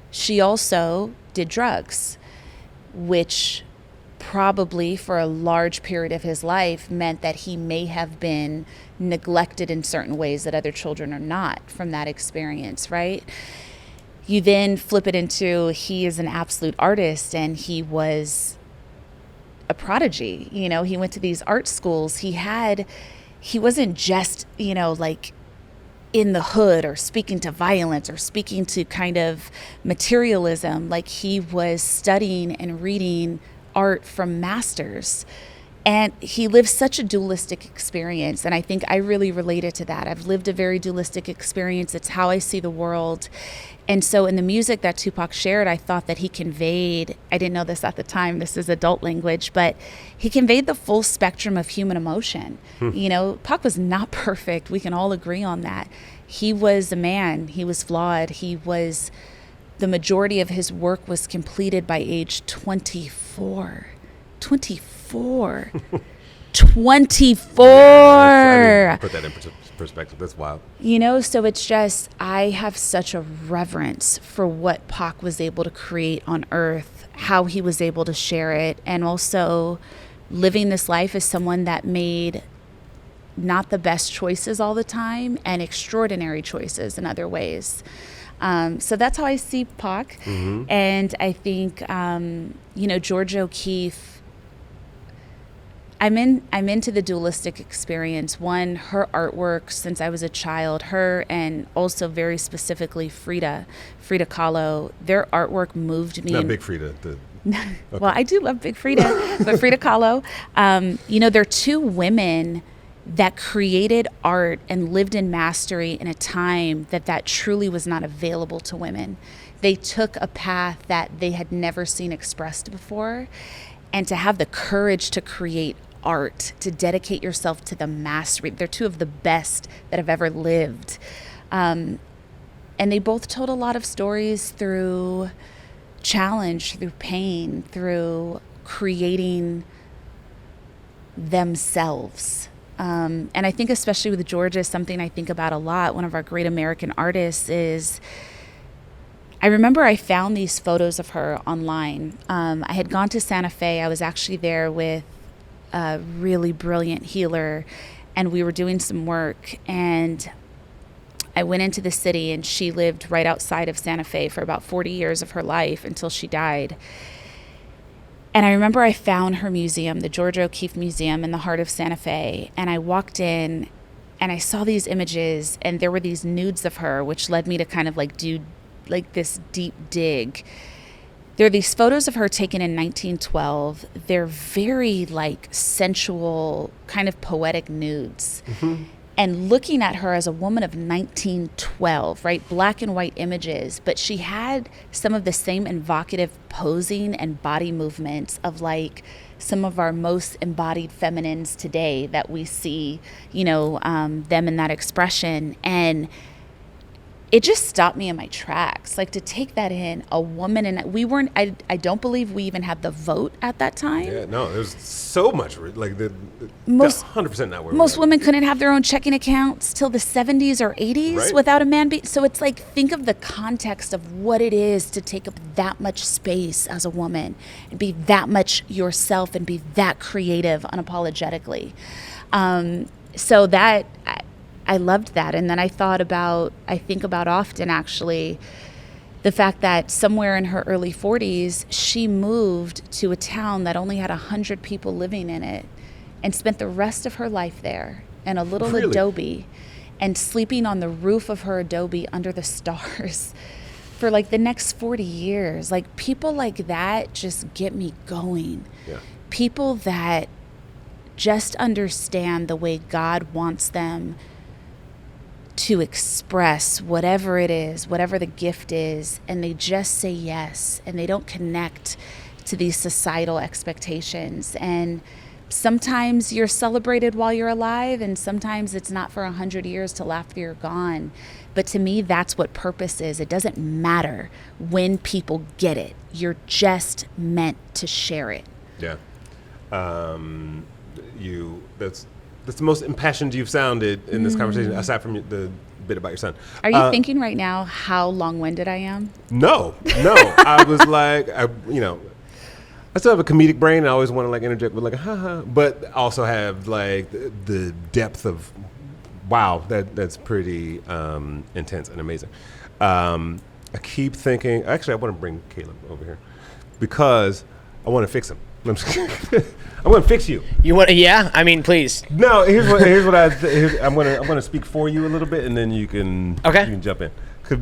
She also did drugs, which probably for a large period of his life meant that he may have been neglected in certain ways that other children are not from that experience, right? You then flip it into he is an absolute artist, and he was a prodigy. You know, he went to these art schools. He wasn't just, like in the hood or speaking to violence or speaking to kind of materialism. Like he was studying and reading art from masters. And he lived such a dualistic experience. And I think I really related to that. I've lived a very dualistic experience. It's how I see the world. And so in the music that Tupac shared, I thought that he conveyed, I didn't know this at the time, this is adult language, but he conveyed the full spectrum of human emotion. Pac was not perfect. We can all agree on that. He was a man. He was flawed. The majority of his work was completed by age 24. 24. 24. I didn't put that in perspective. That's wild. So it's just, I have such a reverence for what Pac was able to create on earth, how he was able to share it, and also living this life as someone that made not the best choices all the time and extraordinary choices in other ways. So that's how I see Pac. And I think, Georgia O'Keeffe, I'm into the dualistic experience. One, her artwork since I was a child, her and also very specifically Frida Kahlo, their artwork moved me. Not Big Frida. Okay. Well, I do love Big Frida, but Frida Kahlo, they're two women that created art and lived in mastery in a time that truly was not available to women. They took a path that they had never seen expressed before, and to have the courage to create art, to dedicate yourself to the mastery. They're two of the best that have ever lived. And they both told a lot of stories through challenge, through pain, through creating themselves. And I think especially with Georgia, something I think about a lot, one of our great American artists is, I remember I found these photos of her online. I had gone to Santa Fe. I was actually there with a really brilliant healer, and we were doing some work, and I went into the city, and she lived right outside of Santa Fe for about 40 years of her life until she died. And I remember I found her museum, the Georgia O'Keeffe Museum in the heart of Santa Fe, and I walked in and I saw these images, and there were these nudes of her, which led me to kind of do this deep dig. There are these photos of her taken in 1912. They're very sensual, kind of poetic nudes. And looking at her as a woman of 1912, right? Black and white images, but she had some of the same evocative posing and body movements of some of our most embodied feminines today that we see, them in that expression. And it just stopped me in my tracks. Like, to take that in, a woman, and we weren't, I don't believe we even had the vote at that time. Yeah, no, there's so much, like, Most 100% not where Most we're women couldn't have their own checking accounts till the 70s or 80s Right. without a man so it's like, think of the context of what it is to take up that much space as a woman and be that much yourself and be that creative unapologetically. So that I loved that. And then I think about often, actually, the fact that somewhere in her early 40s, she moved to a town that only had 100 people living in it and spent the rest of her life there in a little Really? adobe and sleeping on the roof of her adobe under the stars for like the next 40 years. Like, people like that just get me going. Yeah. People that just understand the way God wants them to express whatever it is, whatever the gift is, and they just say yes, and they don't connect to these societal expectations. And sometimes you're celebrated while you're alive, and sometimes it's not for 100 years till after you're gone. But to me, that's what purpose is. It doesn't matter when people get it. You're just meant to share it. Yeah. That's the most impassioned you've sounded in this conversation, aside from the bit about your son. Are you thinking right now how long-winded I am? No. I was like, I still have a comedic brain. I always want to like interject with like a ha, but also have like the depth of, wow, that's pretty intense and amazing. I keep thinking, actually, I want to bring Caleb over here because I want to fix him. I'm going to fix you. You want? Yeah, I mean, please. No, here's what I'm going to speak for you a little bit, and then you can jump in.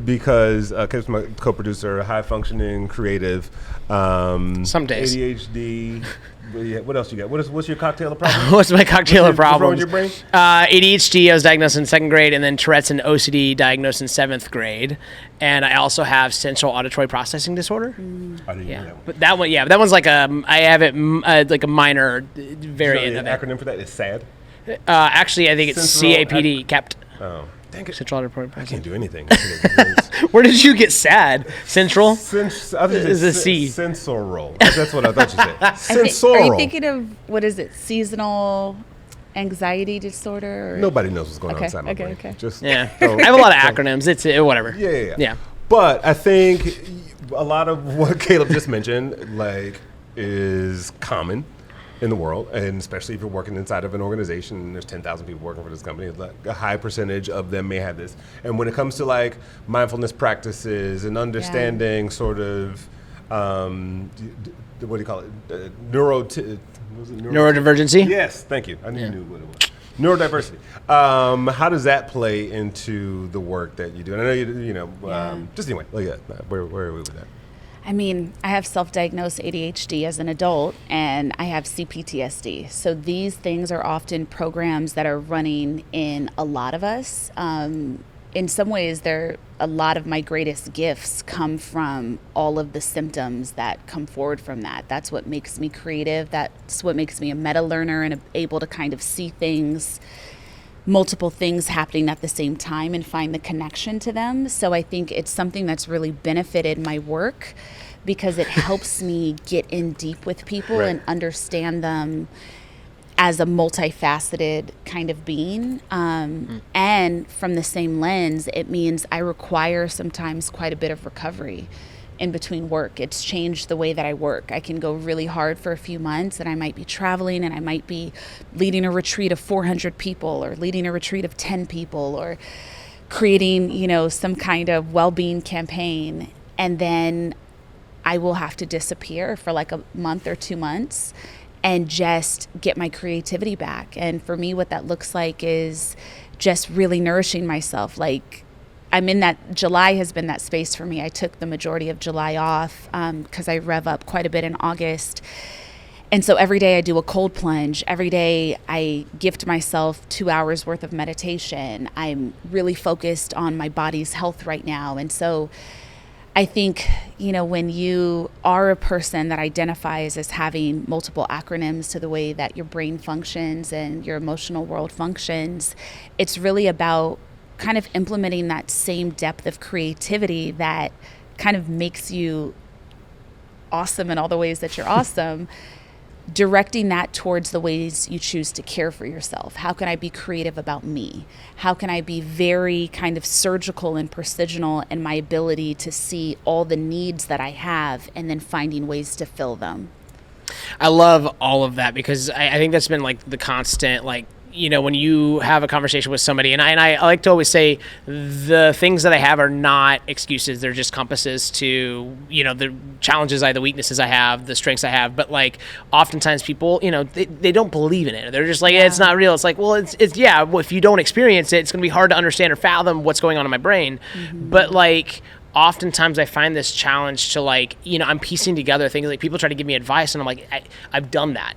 Because Caleb's my co-producer, high functioning, creative. Some days. ADHD. What else you got? What's your cocktail of problems? What's my cocktail of problems? What's wrong with your brain? ADHD, I was diagnosed in 2nd grade, and then Tourette's and OCD diagnosed in 7th grade. And I also have central auditory processing disorder. I didn't Yeah, know that one. but that one, yeah, but that one's like I have it like a minor variant of The it. acronym for that is SAD. Actually, I think it's Central CAPD, kept. Oh, dang it. Central auditory I processing. can't do anything. Where did you get sad? Central? Is a C. Sensoral. That's what I thought you said. Are Sensoral. you thinking of, what is it, seasonal anxiety disorder? Or? Nobody knows what's going on Okay, inside my okay, brain. okay. Just Yeah. don't- I have a lot of acronyms. It's whatever. Yeah. But I think a lot of what Caleb just mentioned, like, is common in the world, and especially if you're working inside of an organization and there's 10,000 people working for this company, like a high percentage of them may have this. And when it comes to like mindfulness practices and understanding sort of, what do you call it? Neurodivergency? Yes, thank you. I knew what it was. Neurodiversity. How does that play into the work that you do? And I know just anyway. Where are we with that? I mean, I have self-diagnosed ADHD as an adult, and I have CPTSD. So these things are often programs that are running in a lot of us. In some ways, a lot of my greatest gifts come from all of the symptoms that come forward from that. That's what makes me creative. That's what makes me a meta learner and able to kind of see things, multiple things happening at the same time, and find the connection to them. So I think it's something that's really benefited my work because it helps me get in deep with people and understand them as a multifaceted kind of being. And from the same lens, it means I require sometimes quite a bit of recovery in between work. It's changed the way that I work. I can go really hard for a few months, and I might be traveling, and I might be leading a retreat of 400 people or leading a retreat of 10 people or creating, some kind of well-being campaign. And then I will have to disappear for like a month or 2 months and just get my creativity back. And for me, what that looks like is just really nourishing myself. Like, I'm in that, July has been that space for me. I took the majority of July off because I rev up quite a bit in August. And so every day I do a cold plunge. Every day I gift myself 2 hours worth of meditation. I'm really focused on my body's health right now. And so I think, when you are a person that identifies as having multiple acronyms to the way that your brain functions and your emotional world functions, it's really about kind of implementing that same depth of creativity that kind of makes you awesome in all the ways that you're awesome, directing that towards the ways you choose to care for yourself. How can I be creative about me? How can I be very kind of surgical and precisional in my ability to see all the needs that I have and then finding ways to fill them? I love all of that because I think that's been like the constant, like, you know, when you have a conversation with somebody, and I like to always say the things that I have are not excuses. They're just compasses to, you know, the challenges the weaknesses I have, the strengths I have. But like oftentimes people, you know, they don't believe in it. They're just like, it's not real. It's like, well, it's well, if you don't experience it, it's going to be hard to understand or fathom what's going on in my brain. But like, oftentimes I find this challenge to like, you know, I'm piecing together things, like people try to give me advice and I'm like, I've done that.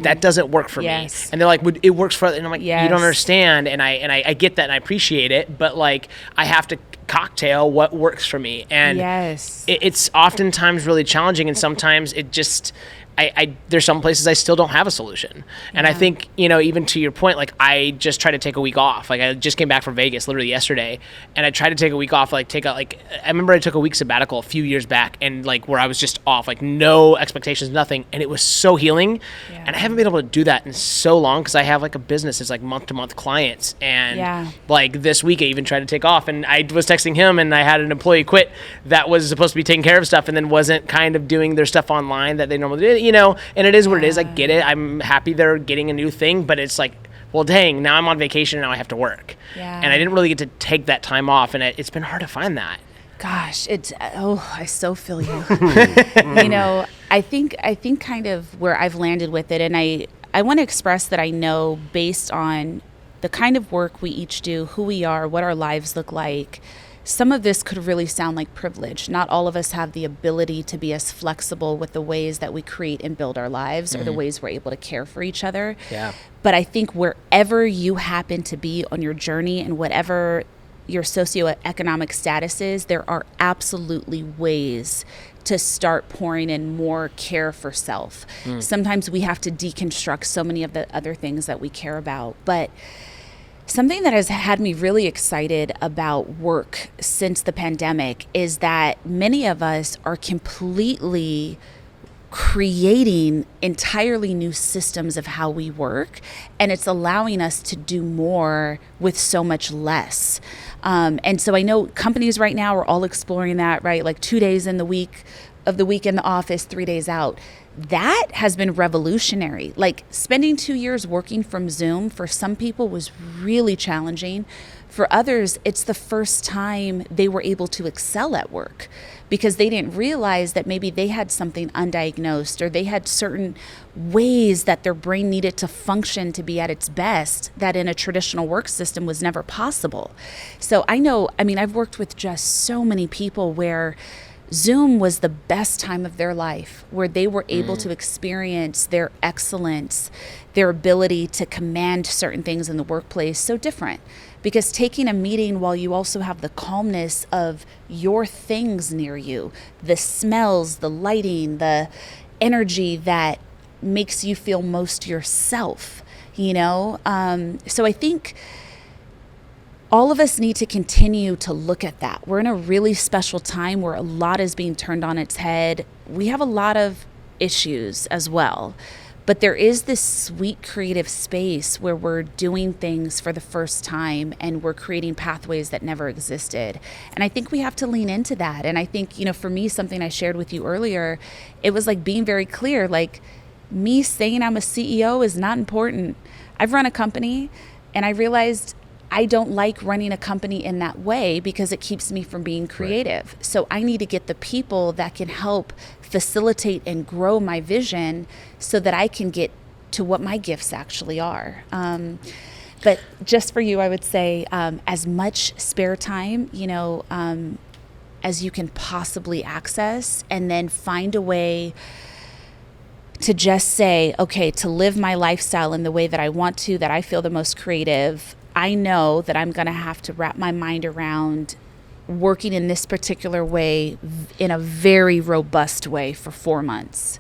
That doesn't work for me. And they're like, it works for, and I'm like, you don't understand. And I get that and I appreciate it, but like I have to cocktail what works for me. And it's oftentimes really challenging. And sometimes it just, there's some places I still don't have a solution. And I think, you know, even to your point, like I just try to take a week off. Like I just came back from Vegas literally yesterday and I tried to take a week off, I remember I took a week sabbatical a few years back and like where I was just off, like no expectations, nothing. And it was so healing. And I haven't been able to do that in so long because I have like a business. It's like month to month clients. And like this week I even tried to take off and I was texting him and I had an employee quit that was supposed to be taking care of stuff and then wasn't kind of doing their stuff online that they normally do. You know, and it is what it is. I get it. I'm happy they're getting a new thing, but it's like, well, dang, now I'm on vacation and now I have to work. And I didn't really get to take that time off, and it's been hard to find that. Gosh, I so feel you. You know, I think kind of where I've landed with it, and I want to express that I know based on the kind of work we each do, who we are, what our lives look like, some of this could really sound like privilege. Not all of us have the ability to be as flexible with the ways that we create and build our lives or the ways we're able to care for each other. But I think wherever you happen to be on your journey and whatever your socioeconomic status is, there are absolutely ways to start pouring in more care for self. Sometimes we have to deconstruct so many of the other things that we care about. But something that has had me really excited about work since the pandemic is that many of us are completely creating entirely new systems of how we work, and it's allowing us to do more with so much less. And so I know companies right now are all exploring that, right? Like 2 days in the week in the office, 3 days out. That has been revolutionary. Like spending 2 years working from Zoom for some people was really challenging. For others, it's the first time they were able to excel at work because they didn't realize that maybe they had something undiagnosed or they had certain ways that their brain needed to function to be at its best that in a traditional work system was never possible. So I've worked with just so many people where Zoom was the best time of their life, where they were able to experience their excellence, their ability to command certain things in the workplace so different. Because taking a meeting while you also have the calmness of your things near you, the smells, the lighting, the energy that makes you feel most yourself, you know? So I think all of us need to continue to look at that. We're in a really special time where a lot is being turned on its head. We have a lot of issues as well, but there is this sweet creative space where we're doing things for the first time and we're creating pathways that never existed. And I think we have to lean into that. And I think, you know, for me, something I shared with you earlier, it was like being very clear, like me saying I'm a CEO is not important. I've run a company and I realized I don't like running a company in that way because it keeps me from being creative. Right. So I need to get the people that can help facilitate and grow my vision so that I can get to what my gifts actually are. But just for you, I would say as much spare time, you know, as you can possibly access, and then find a way to just say, okay, to live my lifestyle in the way that I want to, that I feel the most creative. I know that I'm going to have to wrap my mind around working in this particular way in a very robust way for 4 months.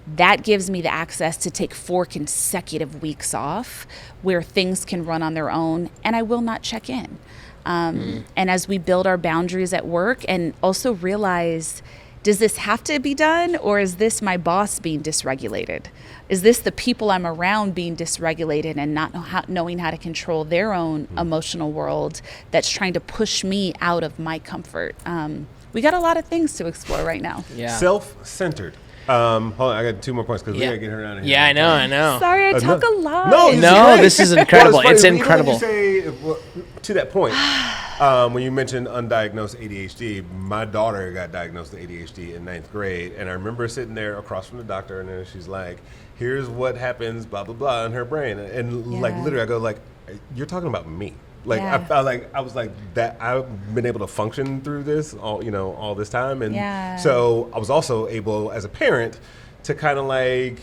That gives me the access to take 4 consecutive weeks off where things can run on their own and I will not check in. And as we build our boundaries at work and also realize, does this have to be done, or is this my boss being dysregulated? Is this the people I'm around being dysregulated and not knowing how to control their own emotional world that's trying to push me out of my comfort? We got a lot of things to explore right now. Yeah. Self-centered. Hold on, I got 2 more points because we gotta get her out of here. Yeah, I know. Sorry, I talk a lot. No, this is incredible. Well, it's funny, incredible. To that point, when you mentioned undiagnosed ADHD, my daughter got diagnosed with ADHD in 9th grade, and I remember sitting there across from the doctor, and then she's like, "Here's what happens, blah blah blah," in her brain, and like literally, I go like, "You're talking about me." Like I felt like I was like that. I've been able to function through this all this time, and so I was also able as a parent to kind of like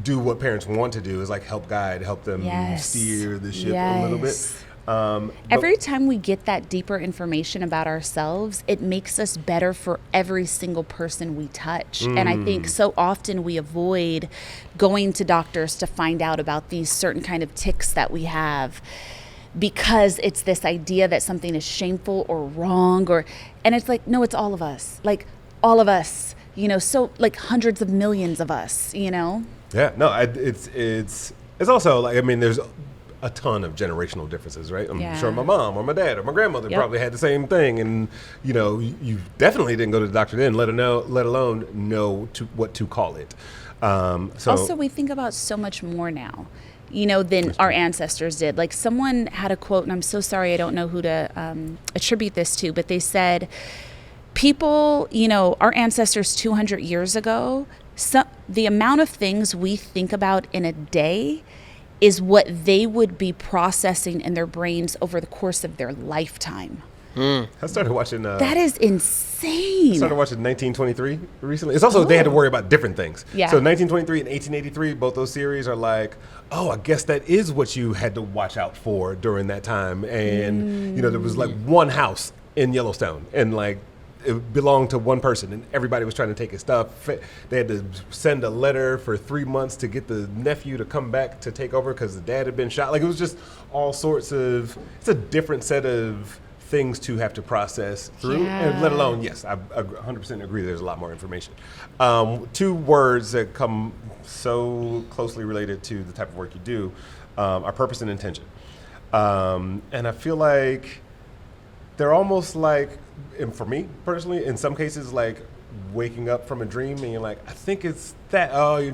do what parents want to do, is like help guide, help them steer the ship a little bit. Every time we get that deeper information about ourselves, it makes us better for every single person we touch. And I think so often we avoid going to doctors to find out about these certain kind of tics that we have, because it's this idea that something is shameful or wrong, and it's like, no, it's all of us, like all of us, so like hundreds of millions of us, Yeah, no, it's also like, I mean, there's a ton of generational differences, right? I'm sure my mom or my dad or my grandmother probably had the same thing, and you definitely didn't go to the doctor then, let alone know what to call it. So also, we think about so much more now, than our ancestors did. Like, someone had a quote, and I'm so sorry, I don't know who to attribute this to, but they said, people, our ancestors 200 years ago, the amount of things we think about in a day is what they would be processing in their brains over the course of their lifetime. I started watching. That is insane. I started watching 1923 recently. It's also they had to worry about different things. Yeah. So 1923 and 1883, both those series are like, oh, I guess that is what you had to watch out for during that time. And there was like one house in Yellowstone, and like it belonged to one person, and everybody was trying to take his stuff. They had to send a letter for 3 months to get the nephew to come back to take over because the dad had been shot. Like, it was just all sorts of. It's a different set of things to have to process through, and let alone, yes, I 100% agree, there's a lot more information. 2 words that come so closely related to the type of work you do are purpose and intention. And I feel like they're almost like, and for me personally, in some cases, like waking up from a dream and you're like, I think it's that, you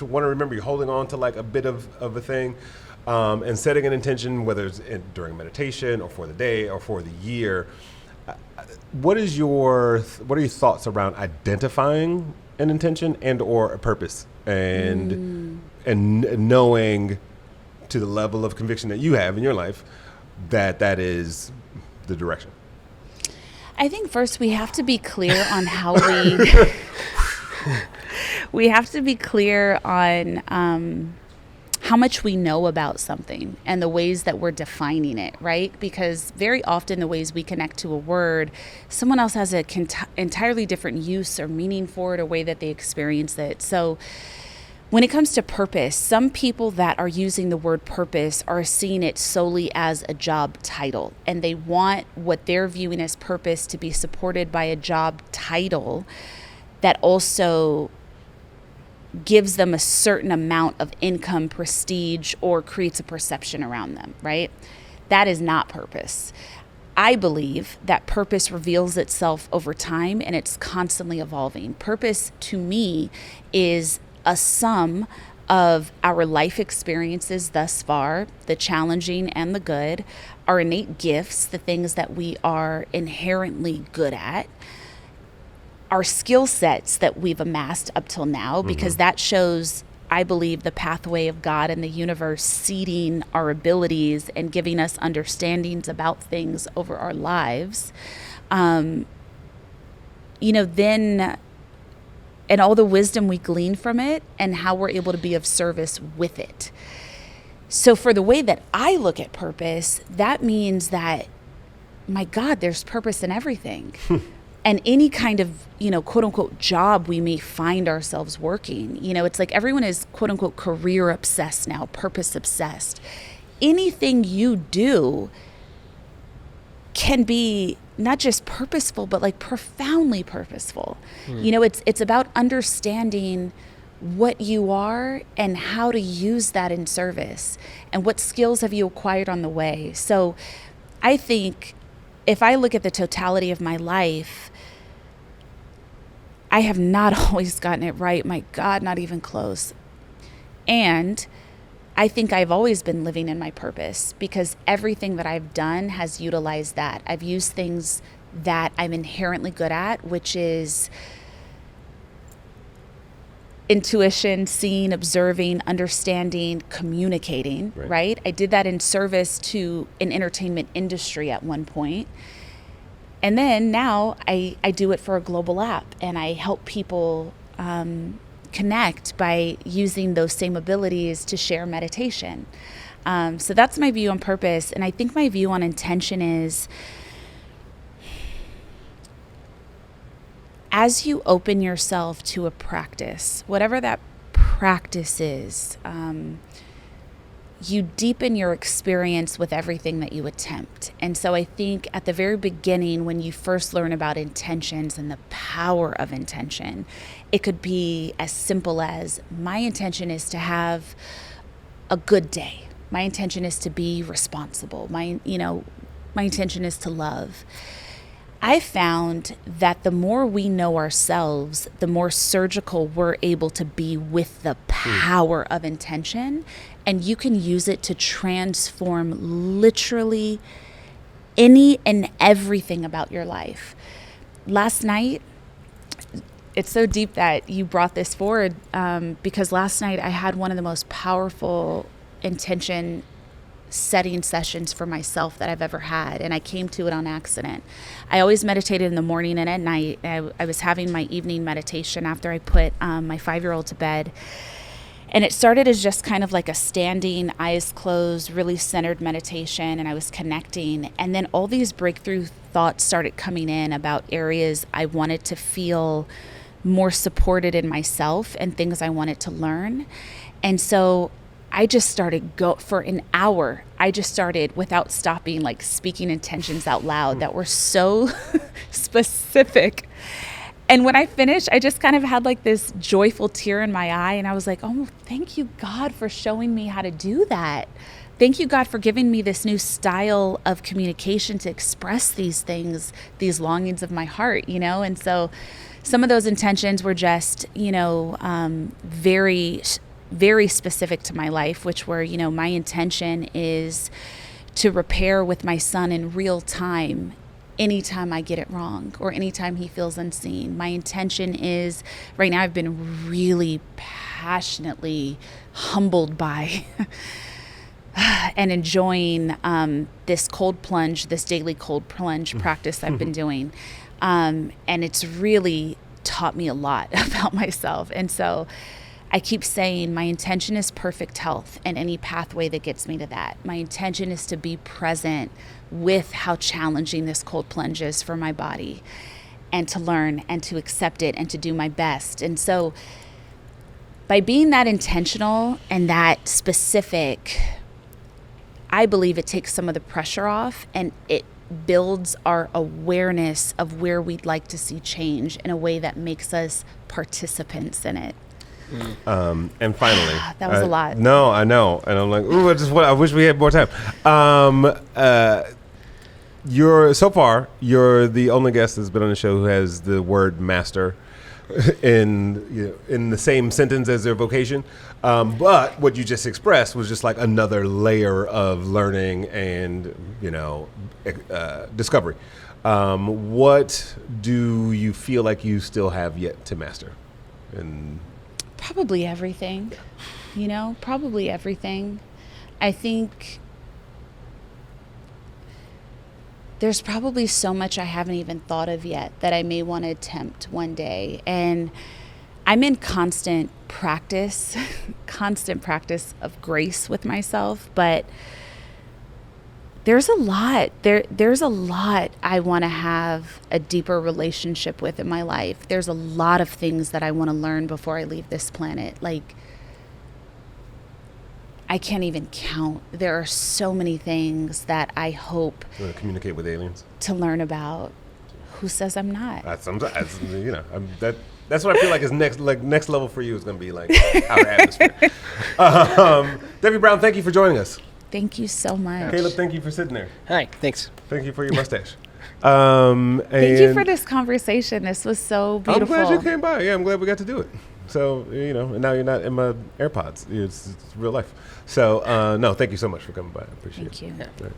want to remember you're holding on to like a bit of a thing. And setting an intention, whether it's during meditation or for the day or for the year. What are your thoughts around identifying an intention and or a purpose, and knowing to the level of conviction that you have in your life that is the direction? I think first we have to be clear on how we have to be clear on how much we know about something and the ways that we're defining it, right? Because very often the ways we connect to a word, someone else has an entirely different use or meaning for it, or way that they experience it. So when it comes to purpose, some people that are using the word purpose are seeing it solely as a job title, and they want what they're viewing as purpose to be supported by a job title that also gives them a certain amount of income, prestige, or creates a perception around them, right? That is not purpose. I believe that purpose reveals itself over time, and it's constantly evolving. Purpose, to me, is a sum of our life experiences thus far, the challenging and the good, our innate gifts, the things that we are inherently good at, our skill sets that we've amassed up till now, because that shows, I believe, the pathway of God and the universe seeding our abilities and giving us understandings about things over our lives. Then, and all the wisdom we glean from it and how we're able to be of service with it. So for the way that I look at purpose, that means that, my God, there's purpose in everything. And any kind of, quote unquote job we may find ourselves working, it's like everyone is quote unquote career obsessed now, purpose obsessed. Anything you do can be not just purposeful, but like profoundly purposeful. You know, it's about understanding what you are and how to use that in service, and what skills have you acquired on the way. So I think if I look at the totality of my life, I have not always gotten it right. My God, not even close. And I think I've always been living in my purpose, because everything that I've done has utilized that. I've used things that I'm inherently good at, which is intuition, seeing, observing, understanding, communicating, right? I did that in service to an entertainment industry at one point. And then now I do it for a global app, and I help people connect by using those same abilities to share meditation. So that's my view on purpose. And I think my view on intention is, as you open yourself to a practice, whatever that practice is, you deepen your experience with everything that you attempt. And so I think at the very beginning, when you first learn about intentions and the power of intention, it could be as simple as, my intention is to have a good day. My intention is to be responsible. My intention is to love. I found that the more we know ourselves, the more surgical we're able to be with the power of intention. And you can use it to transform literally any and everything about your life. Last night, it's so deep that you brought this forward, because last night I had one of the most powerful intention setting sessions for myself that I've ever had, and I came to it on accident. I always meditated in the morning and at night. I was having my evening meditation after I put my 5-year-old to bed, and it started as just kind of like a standing, eyes closed, really centered meditation, and I was connecting, and then all these breakthrough thoughts started coming in about areas I wanted to feel more supported in myself and things I wanted to learn. And so I just started for an hour. I just started without stopping, like speaking intentions out loud that were so specific. And when I finished, I just kind of had like this joyful tear in my eye. And I was like, oh, thank you, God, for showing me how to do that. Thank you, God, for giving me this new style of communication to express these things, these longings of my heart, you know? And so some of those intentions were just, very very specific to my life, which were, my intention is to repair with my son in real time anytime I get it wrong or anytime he feels unseen. My intention is, right now I've been really passionately humbled by and enjoying this cold plunge, this daily cold plunge practice I've been doing. And it's really taught me a lot about myself. And so I keep saying my intention is perfect health and any pathway that gets me to that. My intention is to be present with how challenging this cold plunge is for my body, and to learn and to accept it and to do my best. And so by being that intentional and that specific, I believe it takes some of the pressure off, and it builds our awareness of where we'd like to see change in a way that makes us participants in it. And finally, that was a lot. No, I know, and I'm like, ooh, I wish we had more time. You're the only guest that's been on the show who has the word master in the same sentence as their vocation. But what you just expressed was just like another layer of learning and discovery. What do you feel like you still have yet to master? And probably everything, probably everything. I think there's probably so much I haven't even thought of yet that I may want to attempt one day. And I'm in constant practice of grace with myself, but there's a lot I want to have a deeper relationship with in my life. There's a lot of things that I want to learn before I leave this planet. Like, I can't even count. There are so many things that I hope You want to communicate with aliens? to learn about. Who says I'm not? That's what I feel like is next level for you is going to be like outer atmosphere. Devi Brown, thank you for joining us. Thank you so much. Caleb, thank you for sitting there. Hi, thanks. Thank you for your mustache. Thank you for this conversation. This was so beautiful. I'm glad you came by. Yeah, I'm glad we got to do it. So, and now you're not in my AirPods. It's real life. So, no, thank you so much for coming by. I appreciate it. Thank you. Yeah.